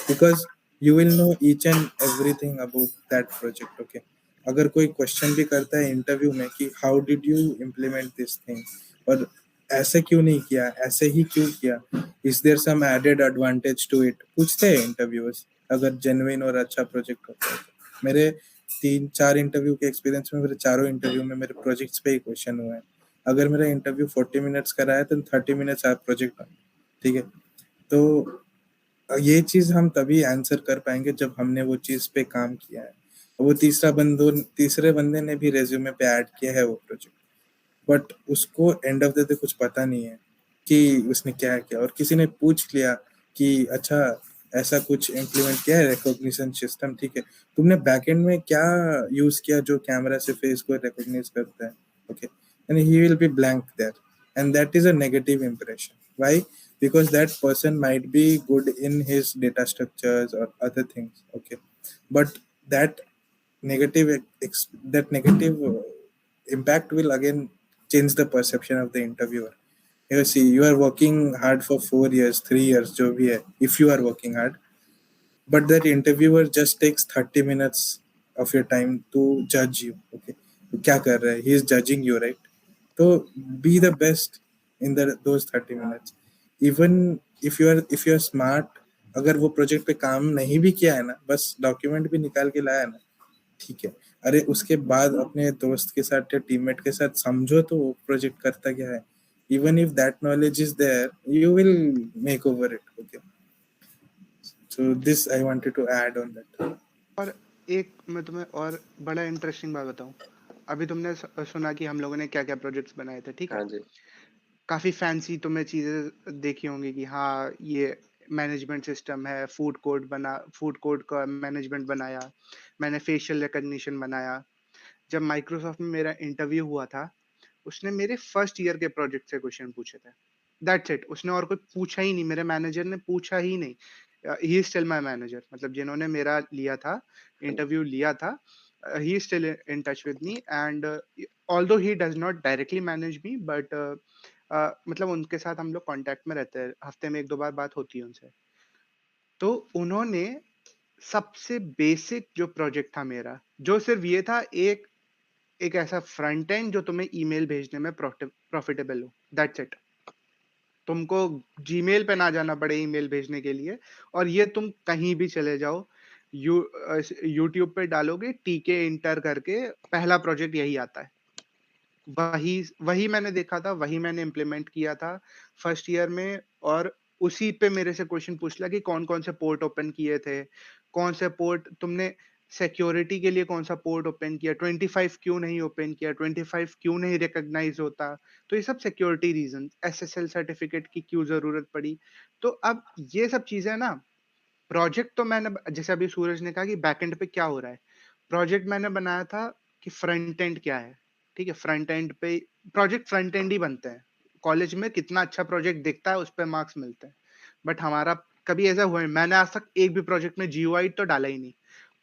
because you will know each and everything about that project. Okay, अगर कोई क्वेश्चन भी करता है इंटरव्यू में कि how did you implement this thing, और ऐसे क्यों नहीं किया, ऐसे ही क्यों किया, is there some added advantage to it, पूछते हैं इंटरव्यूअर्स अगर जेन्युइन और अच्छा प्रोजेक्ट होता है। मेरे 3-4 इंटरव्यू के एक्सपीरियंस में, मेरे चारों इंटरव्यू में मेरे प्रोजेक्ट्स पे ही क्वेश्चन हुआ है। अगर मेरा इंटरव्यू 40 मिनट्स का रहा है तो 30 मिनट्स आप प्रोजेक्ट, ठीक है। तो ये चीज हम तभी आंसर कर पाएंगे जब हमने वो चीज पे काम किया है। वो तीसरे बंदे ने भी रेज्यूमे पे ऐड किया है वो प्रोजेक्ट, बट उसको एंड ऑफ द डे कुछ पता नहीं है कि उसने क्या किया, और किसी ने पूछ लिया कि अच्छा ऐसा कुछ इम्प्लीमेंट किया है रिकॉग्निशन सिस्टम, ठीक है, तुमने बैकएंड में क्या यूज किया जो कैमरा से फेस को रिकॉग्नाइज करता है, okay, and he will be blank there, and that is a negative impression. Why? because that person might be good in his data structures or other things, okay, but that that negative impact will again change the perception of the interviewer. You see, you are working hard for 4 years, 3 years, जो भी है, if you are working hard, but that interviewer just takes 30 minutes of your time to judge you, okay, तो क्या कर रहा है, he is judging you, right? तो be the best in those 30 minutes. Even if you are smart, अगर वो project पे काम नहीं भी किया है ना, बस डॉक्यूमेंट भी निकाल के लाया ना, ठीक है, अरे उसके बाद अपने दोस्त के साथ या टीममेट के साथ समझो तो वो प्रोजेक्ट करता क्या है. Even if that knowledge is there, you will make over it, okay. So this I wanted to add on that. और एक मैं तुम्हें और बड़ा इंटरेस्टिंग बात बताऊं. अभी तुमने सुना कि हम लोगों ने क्या क्या प्रोजेक्ट्स बनाए थे, ठीक है. हाँ जी. काफी फैंसी तुमने चीजें देखी होंगी कि हाँ ये मैनेजमेंट सिस्टम है, फूड कोर्ट का मैनेजमेंट बनाया, मैंने फेशियल रिकग्निशन बनाया. जब माइक्रोसॉफ्ट में मेरा इंटरव्यू हुआ था, उसने मेरे फर्स्ट ईयर के प्रोजेक्ट से क्वेश्चन पूछे थे. That's it. उसने और कोई पूछा ही नहीं, मेरे मैनेजर ने पूछा ही नहीं. He is still my manager, मतलब जिन्होंने मेरा लिया था, इंटरव्यू लिया था, he is still in touch with me. And although he does not directly manage me, but मतलब उनके साथ हम लोग कांटेक्ट में रहते हैं, हफ्ते में 1-2 बार बात होती है उनसे. तो उन्होंने सबसे बेसिक जो प्रोजेक्ट था मेरा, जो सिर्फ ये था, एक ऐसा फ्रंट एंड जो तुम्हें ईमेल भेजने में प्रॉफिटेबल हो. That's it. तुमको जीमेल पे ना जाना पड़े ईमेल भेजने के लिए, और ये तुम कहीं भी चले जाओ, यूट्यूब पे डालोगे टीके इंटर करके, पहला प्रोजेक्ट यही आता है. वही वही मैंने देखा था, वही मैंने इम्प्लीमेंट किया था फर्स्ट ईयर में. और उसी पे मेरे से क्वेश्चन पूछ लिया कि कौन कौन से पोर्ट ओपन किए थे, कौन से पोर्ट तुमने सिक्योरिटी के लिए कौन सा पोर्ट ओपन किया, 25 क्यों नहीं ओपन किया, 25 क्यों नहीं रिकॉग्नाइज होता. तो ये सब सिक्योरिटी रीजन, एसएसएल सर्टिफिकेट की क्यों जरूरत पड़ी. तो अब ये सब चीजें ना, प्रोजेक्ट तो मैंने, जैसे अभी सूरज ने कहा कि बैकएंड पे क्या हो रहा है, प्रोजेक्ट मैंने बनाया था कि फ्रंट एंड क्या है. ठीक है, फ्रंट एंड पे प्रोजेक्ट, फ्रंट एंड ही बनते हैं. कॉलेज में कितना अच्छा प्रोजेक्ट दिखता है उस पर मार्क्स मिलते हैं, बट हमारा कभी ऐसा हुआ नहीं. मैंने आज तक एक भी प्रोजेक्ट में जीयूआई तो डाला ही नहीं.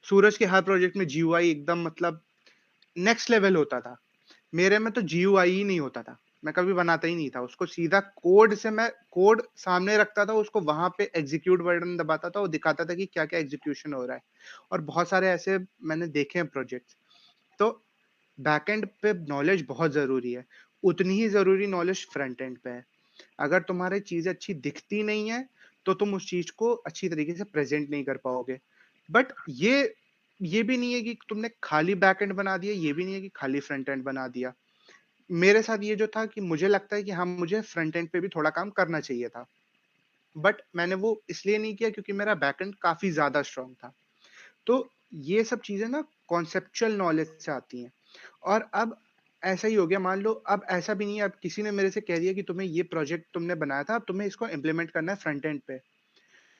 सूरज के हर प्रोजेक्ट में जीयूआई एकदम मतलब नेक्स्ट लेवल होता था. मेरे में तो जीयूआई ही नहीं होता था, मैं कभी बनाता ही नहीं था उसको. सीधा कोड से मैं कोड सामने रखता था, उसको वहां पे एग्जीक्यूट बटन दबाता था, वो दिखाता था कि क्या क्या एग्जीक्यूशन हो रहा है. और बहुत सारे ऐसे मैंने देखे हैं प्रोजेक्ट. तो बैकएंड पे नॉलेज बहुत जरूरी है, उतनी ही जरूरी नॉलेज फ्रंट एंड पे है. अगर तुम्हारी चीज अच्छी दिखती नहीं है तो तुम उस चीज को अच्छी तरीके से प्रेजेंट नहीं कर पाओगे. बट ये भी नहीं है कि तुमने खाली बैकएंड बना दिया, ये भी नहीं है कि खाली फ्रंट एंड बना दिया. मेरे साथ ये जो था कि मुझे लगता है कि हाँ, मुझे फ्रंट एंड पे भी थोड़ा काम करना चाहिए था, बट मैंने वो इसलिए नहीं किया क्योंकि मेरा बैकएंड काफी ज्यादा स्ट्रांग था. तो ये सब चीजें ना कॉन्सेप्चुअल नॉलेज से आती हैं. और अब ऐसा ही हो गया, मान लो अब ऐसा भी नहीं है, अब किसी ने मेरे से कह दिया कि तुम्हें ये प्रोजेक्ट तुमने बनाया था, अब तुम्हें इसको इम्प्लीमेंट करना है फ्रंट एंड पे.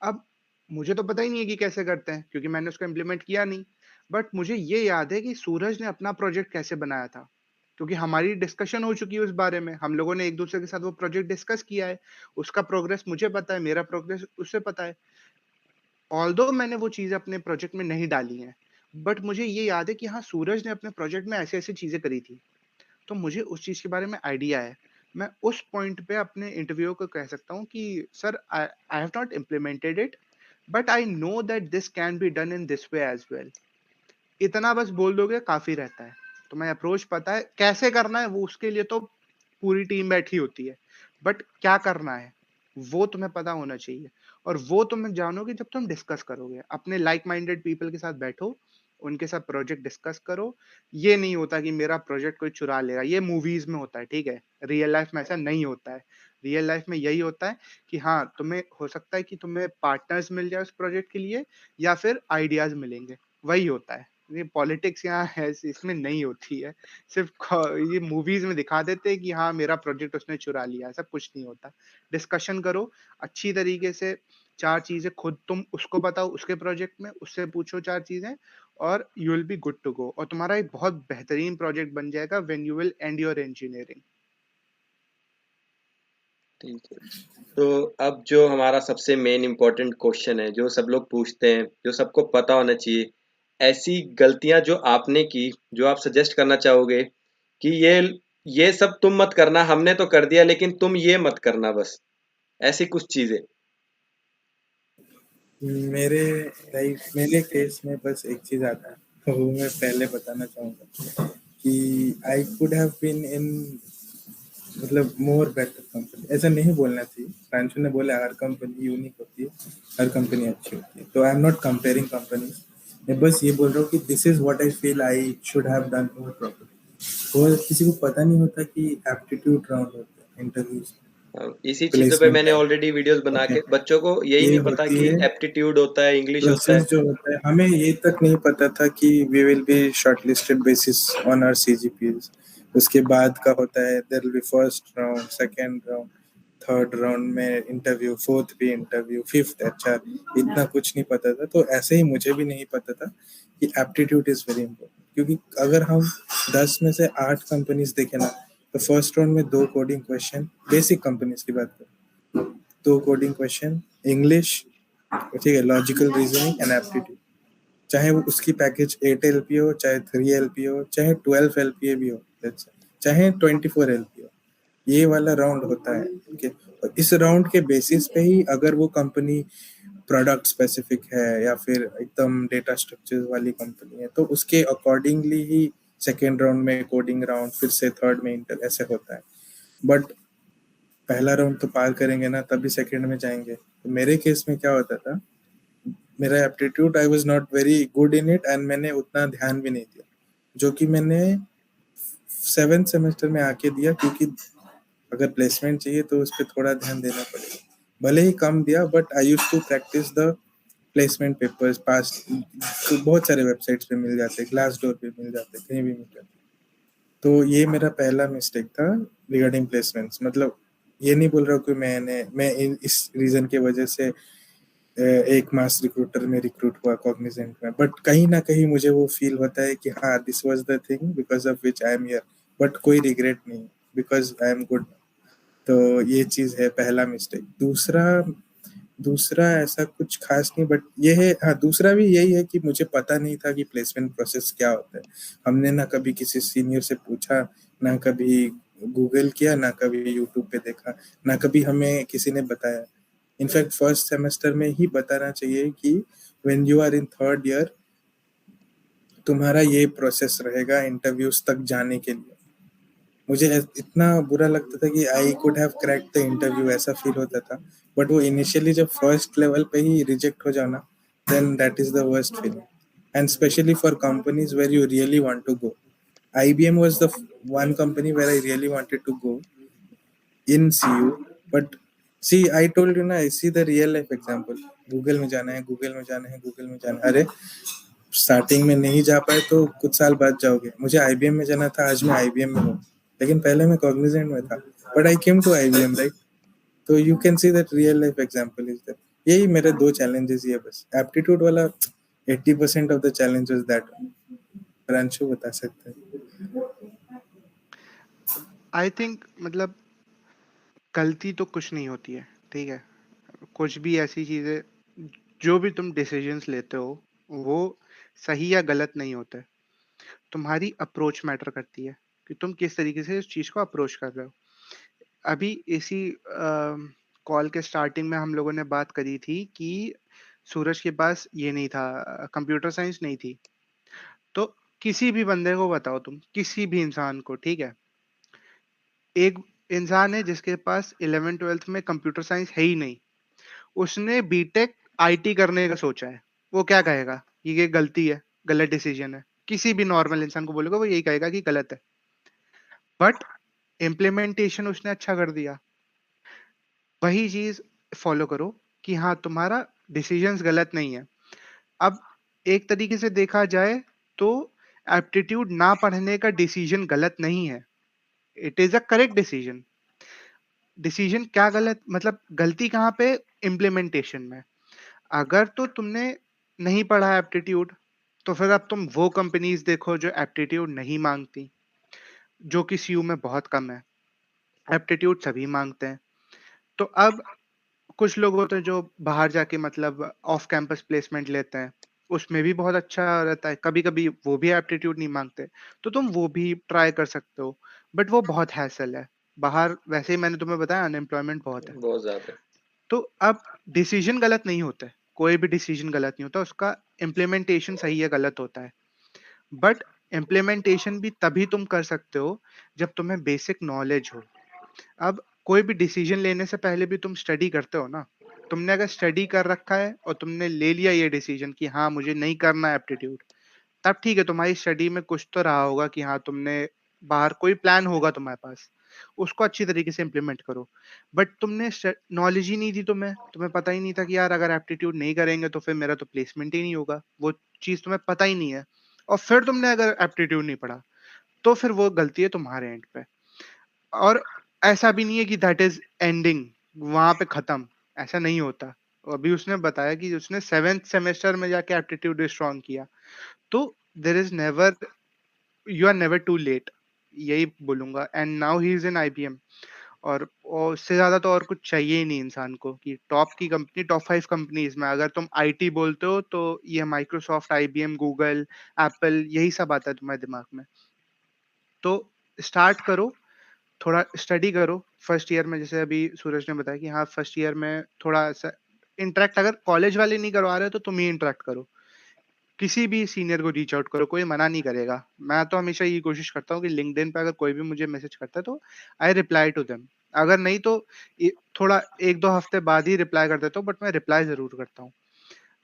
अब मुझे तो पता ही नहीं है कि कैसे करते हैं, क्योंकि मैंने उसको इम्प्लीमेंट किया नहीं. बट मुझे ये याद है कि सूरज ने अपना प्रोजेक्ट कैसे बनाया था, क्योंकि हमारी डिस्कशन हो चुकी है उस बारे में, हम लोगों ने एक दूसरे के साथ वो प्रोजेक्ट डिस्कस किया है. उसका प्रोग्रेस मुझे पता है, मेरा प्रोग्रेस उससे पता है. ऑल्दो मैंने वो चीजें अपने प्रोजेक्ट में नहीं डाली हैं, बट मुझे ये याद है कि हाँ, सूरज ने अपने प्रोजेक्ट में ऐसे ऐसे चीजें करी थी, तो मुझे उस चीज के बारे में आइडिया है. मैं उस पॉइंट पे अपने इंटरव्यू को कह सकता हूँ कि sir, I have not implemented it, but I know that this can be done in this way as well. इतना बस बोल दोगे काफी रहता है. तुम्हें अप्रोच पता है कैसे करना है, वो उसके लिए तो पूरी टीम बैठी होती है, बट क्या करना है वो तुम्हें पता होना चाहिए. और वो तुम जानोगे जब तुम डिस्कस करोगे, अपने लाइक माइंडेड पीपल के साथ बैठो, उनके साथ प्रोजेक्ट डिस्कस करो. ये नहीं होता कि मेरा प्रोजेक्ट कोई चुरा लेगा, ये मूवीज में होता है, ठीक है. रियल लाइफ में ऐसा नहीं होता है. रियल लाइफ में यही होता है कि हाँ, तुम्हें हो सकता है कि तुम्हें पार्टनर्स मिल जाए उस प्रोजेक्ट के लिए, या फिर आइडियाज मिलेंगे, वही होता है. ये पॉलिटिक्स यहाँ है इसमें नहीं होती है. सिर्फ ये मूवीज में दिखा देते हैं कि हाँ, मेरा प्रोजेक्ट उसने चुरा लिया, ऐसा कुछ नहीं होता. डिस्कशन करो अच्छी तरीके से, 4 चीजें खुद तुम उसको बताओ उसके प्रोजेक्ट में, उससे पूछो 4 चीजें, और you will be good to go, और तुम्हारा एक बहुत बेहतरीन प्रोजेक्ट बन जाएगा when you will end your engineering. ठीक है। तो अब जो हमारा सबसे मेन इम्पोर्टेंट क्वेश्चन है, जो सब लोग पूछते हैं, जो सबको पता होना चाहिए, ऐसी गलतियां जो आपने की, जो आप सजेस्ट करना चाहोगे कि ये सब तुम मत करना, हमने तो कर दिया लेकिन तुम ये मत करना, बस ऐसी कुछ चीजें। मेरे मेरे केस में बस एक चीज आता है, वो मैं पहले बताना चाहूंगा कि I could have been in, मतलब मोर बेटर कंपनी। ऐसा नहीं बोलना चाहिए, फ्रांशु ने बोला हर कंपनी यूनिक होती है, हर कंपनी अच्छी होती है, तो I am not comparing company. मैं बस ये बोल रहा हूँ कि this is what I feel I should have done more proper. और किसी को पता नहीं होता कि एप्टीट्यूड राउंड होता है इंटरव्यूज, इसी चीजों पे प्लेसमेंट मैंने टाइम। ऑलरेडी वीडियोस बना ओके, के, बच्चों को यही ये नहीं पता होती कि है एप्टीट्यूड होता है, इंग्लिश होता प्रोसेस है। जो होता है। हमें ये तक नहीं पता था कि we will be shortlisted basis on our CGPAs. उसके बाद का होता है there will be first round, second round, third round में इंटरव्यू, फोर्थ भी इंटरव्यू, फिफ्थ एचआर। इतना कुछ नहीं पता था, तो ऐसे ही मुझे भी नहीं पता था कि एप्टीट्यूड इज वेरी इंपॉर्टेंट। क्योंकि अगर हम 10 में से 8 कंपनीज देखें ना, तो फर्स्ट राउंड में 2 कोडिंग क्वेश्चन, बेसिक कंपनीज की बात करें, 2 कोडिंग क्वेश्चन, इंग्लिश, ठीक है, लॉजिकल रीजनिंग एंड एप्टीट्यूड। चाहे वो उसकी पैकेज 8 एलपी हो, चाहे 3 एलपी हो, चाहे 12 एलपीए भी हो, चाहे 24 एलपी हो, ये वाला राउंड होता है। ओके, और इस राउंड के बेसिस पे ही अगर वो कंपनी प्रोडक्ट स्पेसिफिक है या फिर एकदम डेटा स्ट्रक्चर वाली कंपनी है, तो उसके अकॉर्डिंगली ही सेकेंड राउंड में कोडिंग राउंड, फिर से थर्ड में इंटर, ऐसे होता है। बट पहला राउंड तो पार करेंगे ना, तभी सेकेंड में जाएंगे। तो मेरे केस में क्या होता था, मेरा aptitude I was not very good in it, and मैंने उतना ध्यान भी नहीं दिया, जो कि मैंने 7th सेमेस्टर में आके दिया। क्योंकि अगर प्लेसमेंट चाहिए तो उस पर थोड़ा ध्यान देना पड़ेगा, भले ही कम दिया, but I use to practice the placement papers पास। तो बहुत सारे वेबसाइट्स पे मिल जाते, ग्लास डोर पे मिल जाते, कहीं भी मिल जाते। तो ये मेरा पहला मिस्टेक था रिगार्डिंग प्लेसमेंट्स। मतलब ये नहीं बोल रहा हूँ कि मैं इस रीजन की वजह से एक मास रिक्रूटर में रिक्रूट हुआ कॉग्निजेंट में, बट कहीं ना कहीं मुझे वो फील होता है कि हाँ, this was the thing because of which I am here. But कोई रिग्रेट नहीं, बिकॉज आई एम गुड। तो ये चीज है पहला मिस्टेक। दूसरा दूसरा ऐसा कुछ खास नहीं, बट ये है, हाँ, दूसरा भी यही है कि मुझे पता नहीं था कि प्लेसमेंट प्रोसेस क्या होता है। हमने ना कभी किसी सीनियर से पूछा, ना कभी गूगल किया, ना कभी यूट्यूब पे देखा, ना कभी हमें किसी ने बताया। इनफैक्ट फर्स्ट सेमेस्टर में ही बताना चाहिए कि when you are in third year, तुम्हारा ये प्रोसेस रहेगा इंटरव्यूज तक जाने के लिए। मुझे इतना बुरा लगता था कि I could have crack the interview, ऐसा फील होता था। बट वो इनिशियली जब फर्स्ट लेवल पे ही रिजेक्ट हो जाना, then that is the worst feeling, and specially for companies where you really want to go. IBM was the one company where I really wanted to go in CU, but see, I told you ना, I see the real life example। Google में जाना है, Google में जाना है, Google में जाना है। अरे स्टार्टिंग में नहीं जा पाए तो कुछ साल बाद जाओगे। मुझे IBM में जाना था, आज मैं IBM में हूँ, लेकिन पहले मैं कॉग्निजेंट में था, but I came to IBM, right. तो you can see that real life example is that. यही मेरे 2 चैलेंजेस, ये बस एप्टीट्यूड वाला 80% of the challenges that Pranshu बता सकते हैं। आई थिंक मतलब गलती तो कुछ नहीं होती है, ठीक है। कुछ भी ऐसी चीजें, जो भी तुम डिसीजंस लेते हो, वो सही या गलत नहीं होते। तुम्हारी अप्रोच मैटर करती है कि तुम किस तरीके से उस चीज को अप्रोच कर रहे हो। अभी इसी कॉल के स्टार्टिंग में हम लोगों ने बात करी थी कि सूरज के पास ये नहीं था, कंप्यूटर साइंस नहीं थी। तो किसी भी बंदे को बताओ, तुम किसी भी इंसान को, ठीक है, एक इंसान है जिसके पास 11th-12th में कंप्यूटर साइंस है ही नहीं, उसने बीटेक आईटी करने का सोचा है, वो क्या कहेगा? ये गलती है, गलत डिसीजन है। किसी भी नॉर्मल इंसान को बोलेगा, वो यही कहेगा कि गलत है। बट इम्प्लीमेंटेशन उसने अच्छा कर दिया। वही चीज फॉलो करो कि हाँ, तुम्हारा डिसीजंस गलत नहीं है। अब एक तरीके से देखा जाए तो एप्टीट्यूड ना पढ़ने का डिसीजन गलत नहीं है, it is a correct decision. Decision क्या गलत, मतलब गलती कहाँ पे? इम्प्लीमेंटेशन में। अगर तो तुमने नहीं पढ़ा एप्टीट्यूड, तो फिर अब तुम वो कंपनीज देखो जो एप्टीट्यूड नहीं मांगती, जो कि सीयू में बहुत कम है। एप्टीट्यूड सभी मांगते हैं। तो अब कुछ लोग होते हैं जो बाहर जाके मतलब ऑफ कैंपस प्लेसमेंट लेते हैं, उसमें भी बहुत अच्छा रहता है, कभी-कभी वो भी एप्टीट्यूड नहीं माँगते, तो तुम वो भी ट्राई कर सकते हो, बट वो बहुत हैसल है। बाहर वैसे ही मैंने तुम्हें बताया अनएम्प्लॉयमेंट बहुत है। बहुत ज्यादा। तो अब डिसीजन गलत नहीं होते, कोई भी डिसीजन गलत नहीं होता, उसका इम्प्लीमेंटेशन सही या गलत होता है। बट इम्प्लीमेंटेशन भी तभी तुम कर सकते हो जब तुम्हें बेसिक नॉलेज हो। अब कोई भी डिसीजन लेने से पहले भी तुम स्टडी करते हो ना। तुमने अगर स्टडी कर रखा है और तुमने ले लिया ये डिसीजन कि हाँ मुझे नहीं करना एप्टीट्यूड, तब ठीक है, तुम्हारी स्टडी में कुछ तो रहा होगा कि हाँ तुमने बाहर कोई प्लान होगा तुम्हारे पास, उसको अच्छी तरीके से इम्प्लीमेंट करो। बट तुमने नॉलेज ही नहीं थी, तुम्हें पता ही नहीं था कि यार अगर एप्टीट्यूड नहीं करेंगे तो फिर मेरा तो प्लेसमेंट ही नहीं होगा, वो चीज तुम्हें पता ही नहीं है, और फिर तुमने अगर एप्टीट्यूड नहीं पढ़ा, तो फिर वो गलती है तुम्हारे एंड पे। और ऐसा भी नहीं है कि दैट इज एंडिंग, वहां पे खत्म, ऐसा नहीं होता। अभी उसने बताया कि उसने 7th सेमेस्टर में जाके एप्टीट्यूड स्ट्रॉन्ग किया, तो there is never, you are never too late, यही बोलूंगा। And now he is in IBM, और उससे ज्यादा तो और कुछ चाहिए ही नहीं इंसान को कि टॉप की कंपनी, टॉप 5 कंपनीज में अगर तुम आईटी बोलते हो तो ये माइक्रोसॉफ्ट, आईबीएम, गूगल, एप्पल, यही सब आता है तुम्हारे दिमाग में। तो स्टार्ट करो, थोड़ा स्टडी करो फर्स्ट ईयर में, जैसे अभी सूरज ने बताया कि हाँ फर्स्ट ईयर में थोड़ा सा इंटरेक्ट, अगर कॉलेज वाले नहीं करवा रहे तो तुम ही इंटरेक्ट करो, किसी भी सीनियर को रीच आउट करो, कोई मना नहीं करेगा। मैं तो हमेशा ये कोशिश करता हूँ कि लिंक्डइन पे अगर कोई भी मुझे मैसेज करता है तो आई रिप्लाई टू देम, अगर नहीं तो थोड़ा 1-2 हफ्ते बाद ही रिप्लाई कर देता हूँ, बट मैं रिप्लाई जरूर करता हूँ।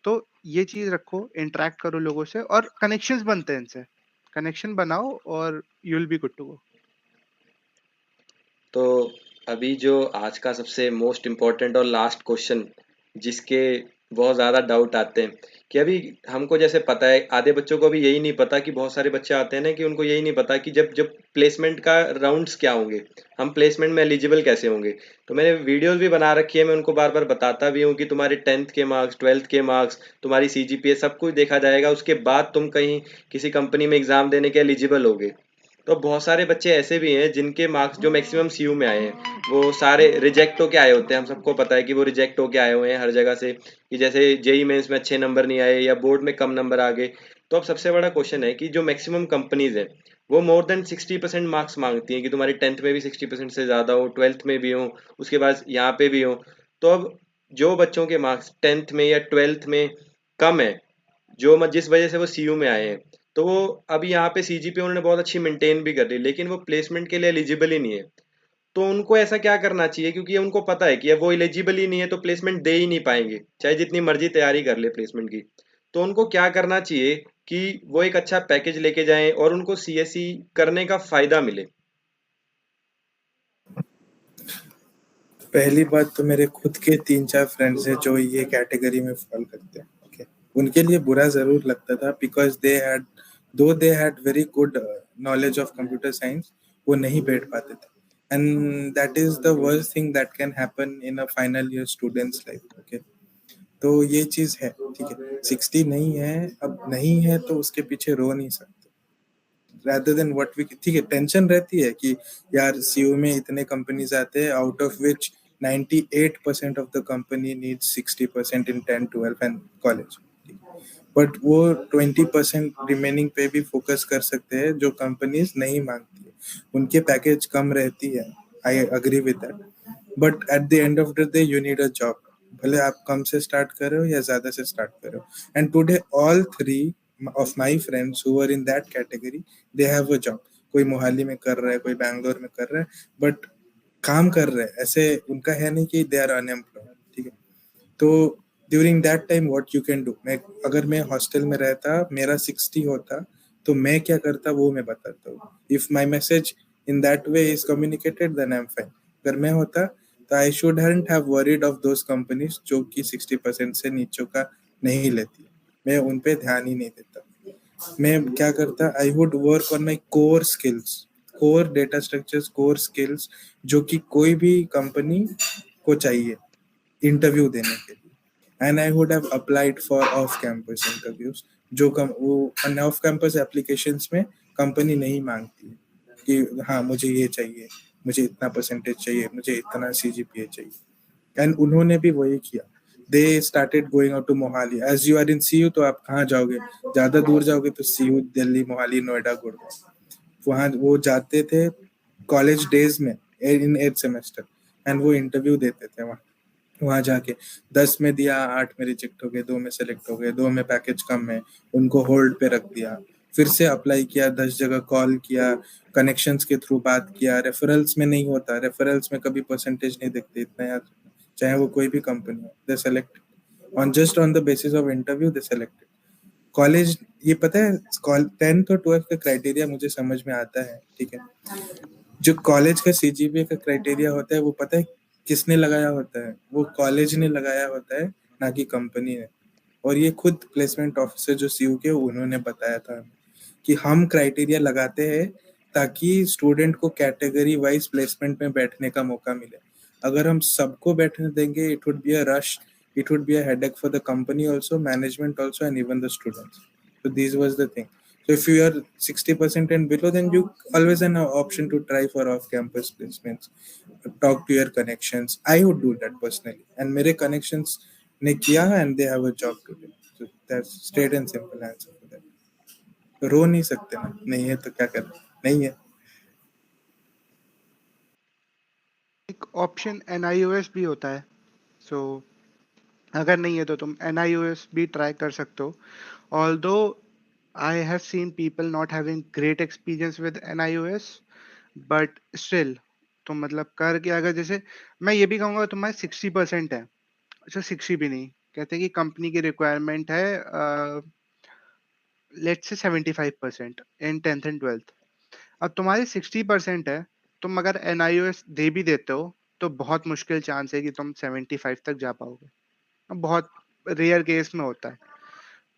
तो ये चीज रखो, इंटरेक्ट करो लोगों से, और कनेक्शंस बनते हैं इनसे, कनेक्शन बनाओ और you will be good to go. तो अभी जो आज का सबसे मोस्ट इम्पोर्टेंट और लास्ट क्वेश्चन, जिसके बहुत ज़्यादा डाउट आते हैं कि अभी हमको जैसे पता है, आधे बच्चों को भी यही नहीं पता कि बहुत सारे बच्चे आते हैं ना कि उनको यही नहीं पता कि जब जब प्लेसमेंट का राउंड्स क्या होंगे, हम प्लेसमेंट में एलिजिबल कैसे होंगे। तो मैंने वीडियोस भी बना रखी है, मैं उनको बार बार बताता भी हूँ कि तुम्हारे 10th के मार्क्स, 12th के मार्क्स, तुम्हारी सीजीपीए सब कुछ देखा जाएगा, उसके बाद तुम कहीं किसी कंपनी में एग्ज़ाम देने के एलिजिबल होगे। तो बहुत सारे बच्चे ऐसे भी हैं जिनके मार्क्स जो मैक्सिमम सीयू में आए हैं वो सारे रिजेक्ट होके आए होते हैं। हम सबको पता है कि वो रिजेक्ट होके आए हुए हैं हर जगह से, कि जैसे जेई मेंस में अच्छे नंबर नहीं आए या बोर्ड में कम नंबर आ गए। तो अब सबसे बड़ा क्वेश्चन है कि जो मैक्सिमम कंपनीज हैं वो मोर देन 60% मार्क्स मांगती हैं कि तुम्हारी 10th में भी 60% से ज़्यादा हो, 12th में भी हो, उसके बाद यहाँ पे भी हो। तो अब जो बच्चों के मार्क्स 10th में या 12th में कम है, जो जिस वजह से वो सीयू में आए हैं, तो वो अभी यहाँ पे सीजीपी उन्होंने बहुत अच्छी मेंटेन भी कर ली, लेकिन वो प्लेसमेंट के लिए एलिजिबल ही नहीं है। तो उनको ऐसा क्या करना चाहिए, क्योंकि उनको पता है कि अब वो एलिजिबल ही नहीं है तो प्लेसमेंट दे ही नहीं पाएंगे चाहे जितनी मर्जी तैयारी कर ले प्लेसमेंट की। तो उनको क्या करना चाहिए कि वो एक अच्छा पैकेज लेके जाएं और उनको सीएसई करने का फायदा मिले। पहली बात तो मेरे खुद के 3-4 फ्रेंड्स हैं जो ये कैटेगरी में फॉल करते हैं, ओके। उनके लिए बुरा जरूर लगता था because they had very good knowledge of computer science, वो नहीं बैठ पाते थे। And that is the worst thing that can happen in a final year students life, okay. तो ये चीज है, ठीक है। 60 नहीं है, अब नहीं है तो उसके पीछे रो नहीं सकते। rather than what we, ठीक है, टेंशन रहती है कि यार सीयू में इतने कंपनीज आते हैं out of which 98% of the company needs 60% in 10, 12 and college, but वो 20% रिमेनिंग पे भी फोकस कर सकते हैं जो कंपनीज नहीं मांगती है, उनके पैकेज कम रहती है। I agree with that, but at the end of the day you need a job, भले आप कम से स्टार्ट करो या ज्यादा से स्टार्ट करो। And today all three of my friends who were in that category, they have a job. कोई मोहाली में कर रहा है, कोई बैंगलोर में कर रहा है, बट काम कर रहे हैं, ऐसे उनका है नहीं कि दे आर अनएम्प्लॉयड, ठीक है। तो during that time what you can do, मैं अगर मैं हॉस्टल में रहता, मेरा 60 होता, तो मैं क्या करता वो मैं बताता हूँ। If my message in that way is communicated then I am fine. अगर मैं होता तो I should have worried of those companies जो कि 60% से नीचे का नहीं लेती, मैं उन पे ध्यान ही नहीं देता। मैं क्या करता, I would work on my core skills, core data structures, core skills जो कि कोई भी कंपनी को चाहिए इंटरव्यू देने के लिए। And I would have applied for off campus interviews, जो वो ऑफ कैंपस एप्लीकेशंस में कंपनी नहीं मांगती है कि हाँ मुझे ये चाहिए, मुझे इतना परसेंटेज चाहिए, मुझे इतना सीजीपीए चाहिए। एंड उन्होंने भी वही किया. They started going out to Mohali. As you are in CU तो आप कहाँ जाओगे? ज्यादा दूर जाओगे तो सीयू, दिल्ली, मोहाली, नोएडा, गुड़गांव, वहां वो जाते थे कॉलेज डेज में इन 8th सेमेस्टर, एंड वो इंटरव्यू देते थे वहां जाके. 10 में दिया, 8 में रिजेक्ट हो गए, 2 में सेलेक्ट हो गए, 2 में पैकेज कम है, उनको होल्ड पे रख दिया. फिर से अप्लाई किया, 10 जगह कॉल किया, कनेक्शंस के थ्रू बात किया. रेफरल्स में नहीं होता, रेफरल्स में कभी परसेंटेज नहीं देखते, इतना याद रखना. चाहे वो कोई भी कंपनी हो, they select on just on the basis of interview, they selected. College, ये पता है 10th और 12th का क्राइटेरिया मुझे समझ में आता है, ठीक है. जो कॉलेज का सीजीपीए का क्राइटेरिया होता है, वो पता है किसने लगाया होता है? वो कॉलेज ने लगाया होता है, ना कि कंपनी ने. और ये खुद प्लेसमेंट ऑफिसर जो सीयू के, उन्होंने बताया था कि हम क्राइटेरिया लगाते हैं ताकि स्टूडेंट को कैटेगरी वाइज प्लेसमेंट में बैठने का मौका मिले. अगर हम सबको बैठने देंगे, it would be a rush, it would be a headache for the company also, management also, and even the students. So this was the thing. So if you are 60% and below, then you always an option to try for off-campus placements. Talk to your connections. I would do that personally, and मेरे connections ने किया, and they have a job today. So that's straight and simple answer for that. रो नहीं सकते ना, नहीं है तो क्या करें, नहीं है. एक ऑप्शन NIOS भी होता है. सो अगर नहीं है तो तुम NIOS भी ट्राई कर सकते हो. Although I have seen people not having great experience with NIOS, but still तुम मतलब करके, अगर जैसे मैं ये भी कहूँगा तुम्हारे 60% है. अच्छा 60 भी नहीं, कहते हैं कि कंपनी की रिक्वायरमेंट है let's say 75% in 10th and 12th. अब तुम्हारी 60% है, तुम अगर NIOS दे भी देते हो तो बहुत मुश्किल चांस है कि तुम 75 तक जा पाओगे. अब बहुत रेयर केस में होता है.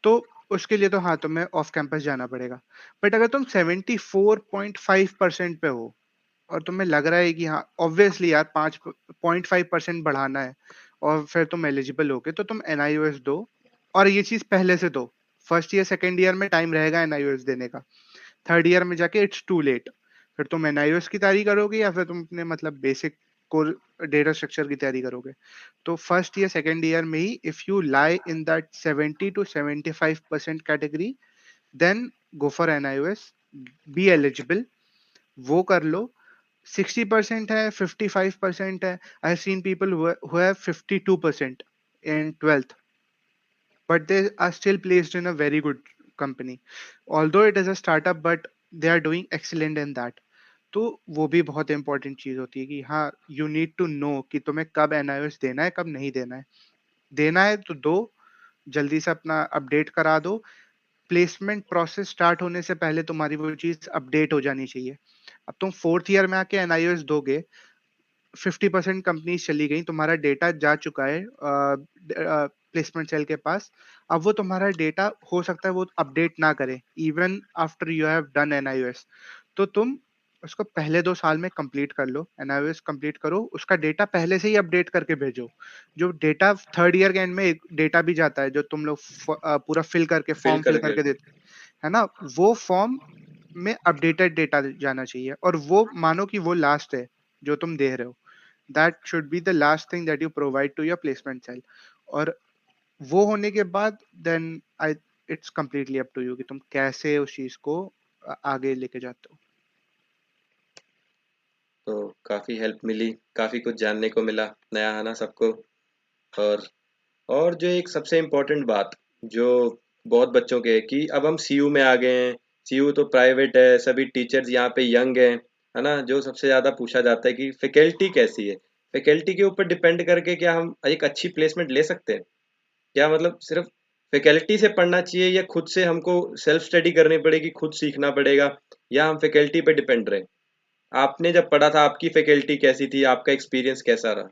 तो उसके लिए तो हाँ, तुम्हें ऑफ कैंपस जाना पड़ेगा. बट अगर तुम 74.5% पे हो और तुम्हें लग रहा है कि हाँ ऑब्वियसली यार 5.5% बढ़ाना है और फिर तुम एलिजिबल होगे, तो तुम NIOS दो. और ये चीज पहले से दो. फर्स्ट ईयर सेकेंड ईयर में टाइम रहेगा NIOS देने का. थर्ड ईयर में जाके इट्स टू लेट. फिर तुम NIOS की तैयारी करोगे या फिर तुम अपने मतलब बेसिक कोर डेटा स्ट्रक्चर की तैयारी करोगे. तो फर्स्ट ईयर सेकेंड ईयर में ही if you lie in that 70 to 75% category, then go for NIOS, be eligible, वो कर लो. 60% है, 55% है. I have seen people who have 52% in 12th, but they are still placed in a very good company. Although it is a startup, but they are doing excellent in that. तो वो भी बहुत important चीज होती है कि हाँ, you need to know कि तुम्हें कब NIOS देना है, कब नहीं देना है. देना है तो दो, जल्दी से अपना अपडेट करा दो. प्लेसमेंट प्रोसेस स्टार्ट होने से पहले तुम्हारी वो चीज अपडेट हो जानी चाहिए. अब तुम फोर्थ ईयर में आके NIOS दोगे, 50% कंपनीज चली गई, तुम्हारा डेटा जा चुका है प्लेसमेंट सेल के पास. अब वो तुम्हारा डेटा हो सकता है वो अपडेट ना करे even after you have done NIOS. तो तुम उसको पहले 2 साल में कंप्लीट कर लो, NIOS कंप्लीट करो, उसका डेटा पहले से ही अपडेट करके भेजो. जो डेटा थर्ड ईयर के एंड में एक डेटा भी जाता है जो तुम लोग पूरा फिल करके फिल फॉर्म फिल करके. करके देते है ना, वो फॉर्म में अपडेटेड डेटा जाना चाहिए. और वो मानो कि वो लास्ट है जो तुम दे रहे हो, that should be the last thing that you provide to your placement cell. और वो होने के बाद then I it's completely up to you कि तुम कैसे उस चीज को आगे लेके जाते हो. तो काफ़ी हेल्प मिली, काफ़ी कुछ जानने को मिला नया, है ना सबको. और और जो एक सबसे इम्पोर्टेंट बात जो बहुत बच्चों के है कि अब हम सीयू में आ गए हैं. सीयू तो प्राइवेट है, सभी टीचर्स यहाँ पे यंग हैं, है ना. जो सबसे ज़्यादा पूछा जाता है कि फैकल्टी कैसी है. फैकल्टी के ऊपर डिपेंड करके क्या हम एक अच्छी प्लेसमेंट ले सकते हैं? क्या मतलब सिर्फ फैकल्टी से पढ़ना चाहिए या खुद से हमको सेल्फ स्टडी करनी पड़ेगी, खुद सीखना पड़ेगा, या हम फैकल्टी पे डिपेंड रहे? आपने जब पढ़ा था आपकी फैकल्टी कैसी थी, आपका एक्सपीरियंस कैसा रहा?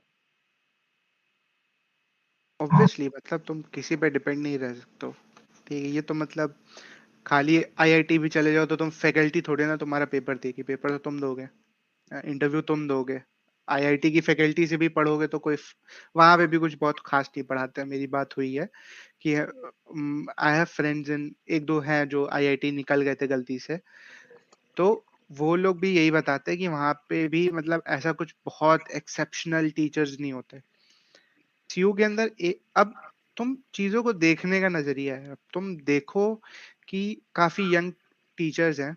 ऑब्वियसली मतलब तुम किसी पे डिपेंड नहीं रह सकते हो. ठीक है, ये तो मतलब खाली IIT भी चले जाओ तो तुम फैकल्टी थोड़ी ना तुम्हारा पेपर देगी. पेपर तो तुम दोगे, इंटरव्यू तुम दोगे. IIT की फैकल्टी से भी पढ़ोगे तो कोई वहां पे भी कुछ बहुत खास नहीं पढ़ाते हैं. मेरी बात हुई है कि आई हैव फ्रेंड्स इन, एक दो हैं जो IIT निकल गए थे गलती से, तो वो लोग भी यही बताते हैं कि वहां पे भी मतलब ऐसा कुछ बहुत एक्सेप्शनल टीचर्स नहीं होते. सीयू के अंदर अब तुम चीजों को देखने का नजरिया है। अब तुम देखो कि काफी यंग टीचर्स हैं।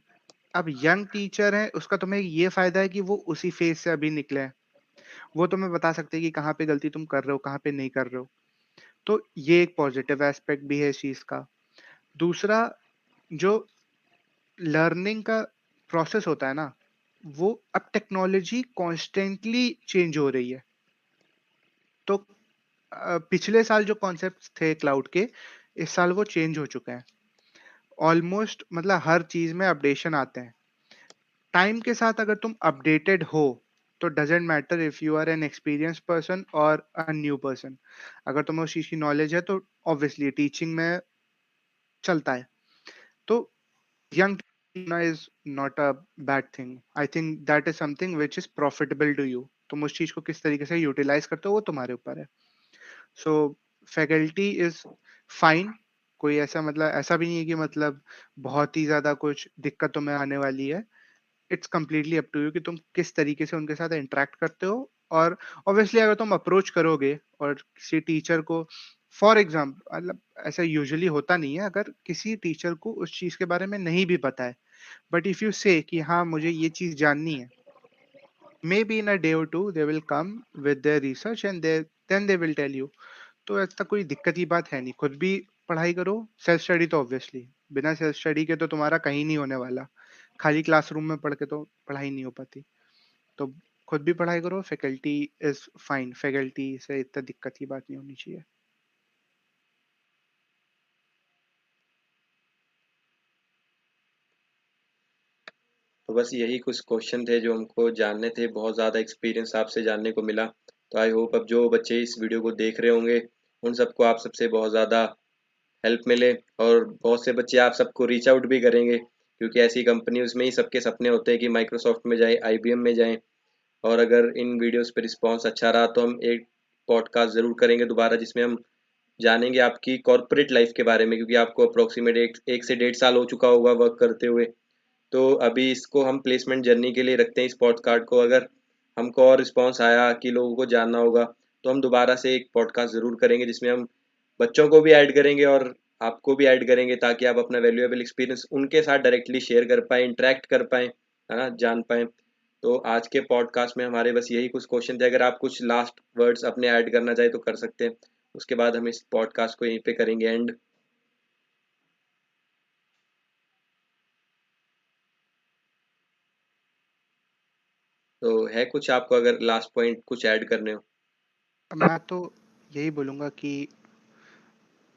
अब यंग टीचर है, उसका तुम्हें ये फायदा है कि वो उसी फेज से अभी निकले हैं। वो तुम्हें बता सकते हैं कि कहाँ पे गलती तुम कर रहे हो, कहाँ पे नहीं कर रहे हो। तो ये एक पॉजिटिव एस्पेक्ट भी है इस चीज का। दूसरा, जो लर्निंग का प्रोसेस होता है ना, वो अब टेक्नोलॉजी कॉन्स्टेंटली चेंज हो रही है। तो पिछले साल जो कॉन्सेप्ट्स थे क्लाउड के, इस साल वो चेंज हो चुके हैं। ऑलमोस्ट मतलब हर चीज में अपडेशन आते हैं। टाइम के साथ अगर तुम अपडेटेड हो तो doesn't matter if you are an experience person और अ न्यू पर्सन। अगर तुम्हें उस चीज की नॉलेज है तो ऑब्वियसली टीचिंग में चलता है। तो young is not a bad thing. I think that is something which is profitable to you. तुम उस चीज को किस तरीके से यूटिलाइज करते हो वो तुम्हारे ऊपर है। सो फैकल्टी इज फाइन। कोई ऐसा मतलब ऐसा भी नहीं है कि मतलब बहुत ही ज्यादा कुछ दिक्कत तुम्हें आने वाली है। It's completely up to you कि तुम किस तरीके से उनके साथ इंटरेक्ट करते हो। और ऑब्वियसली अगर तुम अप्रोच करोगे और किसी टीचर को, फॉर एग्जाम्पल, मतलब ऐसा यूजुअली होता नहीं है, अगर किसी टीचर को उस चीज के बारे में नहीं भी पता है, बट इफ यू से कि हाँ मुझे ये चीज जाननी है, maybe in a day or two they will come with their research and then they will tell you. तो ऐसा कोई दिक्कत की बात है नहीं। खुद भी पढ़ाई करो, सेल्फ स्टडी तो ऑब्वियसली, बिना सेल्फ स्टडी के तो तुम्हारा कहीं नहीं होने वाला। खाली क्लासरूम में पढ़ के तो पढ़ाई नहीं हो पाती। तो खुद भी पढ़ाई करो, फैकल्टी इज फाइन, फैकल्टी से इतना दिक्कत की बात नहीं होनी चाहिए। तो बस यही कुछ क्वेश्चन थे जो हमको जानने थे। बहुत ज़्यादा एक्सपीरियंस आपसे जानने को मिला। तो आई होप अब जो बच्चे इस वीडियो को देख रहे होंगे उन सबको आप सबसे बहुत ज़्यादा हेल्प मिले, और बहुत से बच्चे आप सबको रीच आउट भी करेंगे, क्योंकि ऐसी कंपनीज में ही सबके सपने होते हैं कि माइक्रोसॉफ्ट में जाएं, IBM में जाएं। और अगर इन वीडियोस पे रिस्पांस अच्छा रहा तो हम एक पॉडकास्ट ज़रूर करेंगे दोबारा, जिसमें हम जानेंगे आपकी कॉर्पोरेट लाइफ के बारे में, क्योंकि आपको अप्रोक्सीमेट एक से 1.5 साल हो चुका होगा वर्क करते हुए। तो अभी इसको हम प्लेसमेंट जर्नी के लिए रखते हैं इस पॉडकास्ट को। अगर हमको और रिस्पांस आया कि लोगों को जानना होगा तो हम दोबारा से एक पॉडकास्ट ज़रूर करेंगे, जिसमें हम बच्चों को भी ऐड करेंगे और आपको भी ऐड करेंगे, ताकि आप अपना वैल्यूएबल एक्सपीरियंस उनके साथ डायरेक्टली शेयर कर पाएँ, इंटरेक्ट कर पाएँ, है ना, जान पाएँ। तो आज के पॉडकास्ट में हमारे बस यही कुछ क्वेश्चन थे। अगर आप कुछ लास्ट वर्ड्स अपने ऐड करना चाहें तो कर सकते हैं। उसके बाद हम इस पॉडकास्ट को यहीं पे करेंगे एंड। तो है कुछ आपको अगर लास्ट पॉइंट कुछ ऐड करने हो? मैं तो यही बोलूंगा कि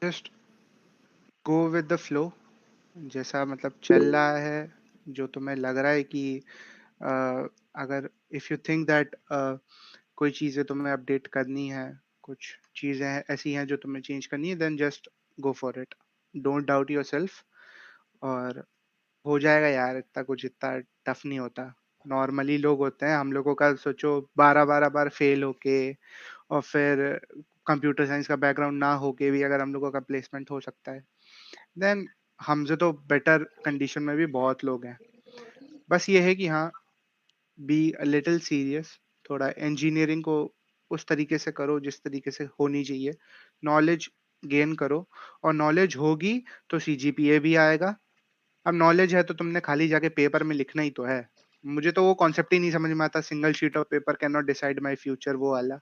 just go with the flow. जैसा मतलब चल रहा है, जो तुम्हें लग रहा है कि अगर इफ यू थिंक दैट कोई चीज़ें तुम्हें अपडेट करनी है, कुछ चीज़ें ऐसी हैं जो तुम्हें चेंज करनी है, then just go for it. Don't doubt yourself. और हो जाएगा यार, इतना कुछ इतना टफ नहीं होता। नॉर्मली लोग होते हैं, हम लोगों का सोचो 12-12 बार फेल होके, और फिर कंप्यूटर साइंस का बैकग्राउंड ना होके भी अगर हम लोगों का प्लेसमेंट हो सकता है, देन हमसे तो बेटर कंडीशन में भी बहुत लोग हैं। बस ये है कि हाँ, बी अ लिटिल सीरियस। थोड़ा इंजीनियरिंग को उस तरीके से करो जिस तरीके से होनी चाहिए। नॉलेज गेन करो, और नॉलेज होगी तो CGPA भी आएगा। अब नॉलेज है तो तुमने खाली जाके पेपर में लिखना ही तो है। मुझे तो वो कॉन्सेप्ट ही नहीं समझ में आता, single sheet of paper can not decide my future, वो वाला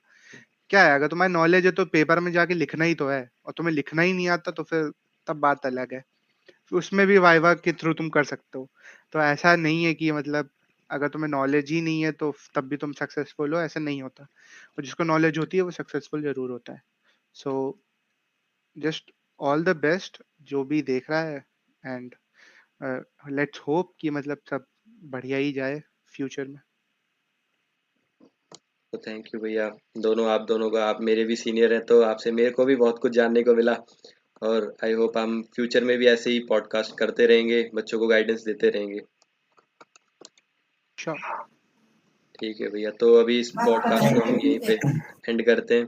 क्या है। अगर तुम्हारी नॉलेज है तो पेपर में जाके लिखना ही तो है, और तुम्हें लिखना ही नहीं आता तो फिर तब बात अलग है। उसमें भी वाइवा के थ्रू तुम कर सकते हो। तो ऐसा नहीं है कि मतलब अगर तुम्हें नॉलेज ही नहीं है तो तब भी तुम सक्सेसफुल हो, ऐसा नहीं होता। और जिसको नॉलेज होती है वो सक्सेसफुल जरूर होता है। So just all the best जो भी देख रहा है, एंड लेट्स होप कि मतलब सब बढ़िया ही जाए फ्यूचर में। तो थैंक यू भैया, दोनों आप दोनों का। आप मेरे भी सीनियर हैं तो आपसे मेरे को भी बहुत कुछ जानने को मिला। और आई होप हम फ्यूचर में भी ऐसे ही पॉडकास्ट करते रहेंगे, बच्चों को गाइडेंस देते रहेंगे। श्योर। ठीक है भैया, तो अभी इस पॉडकास्ट को हम यहीं पे एंड करते हैं।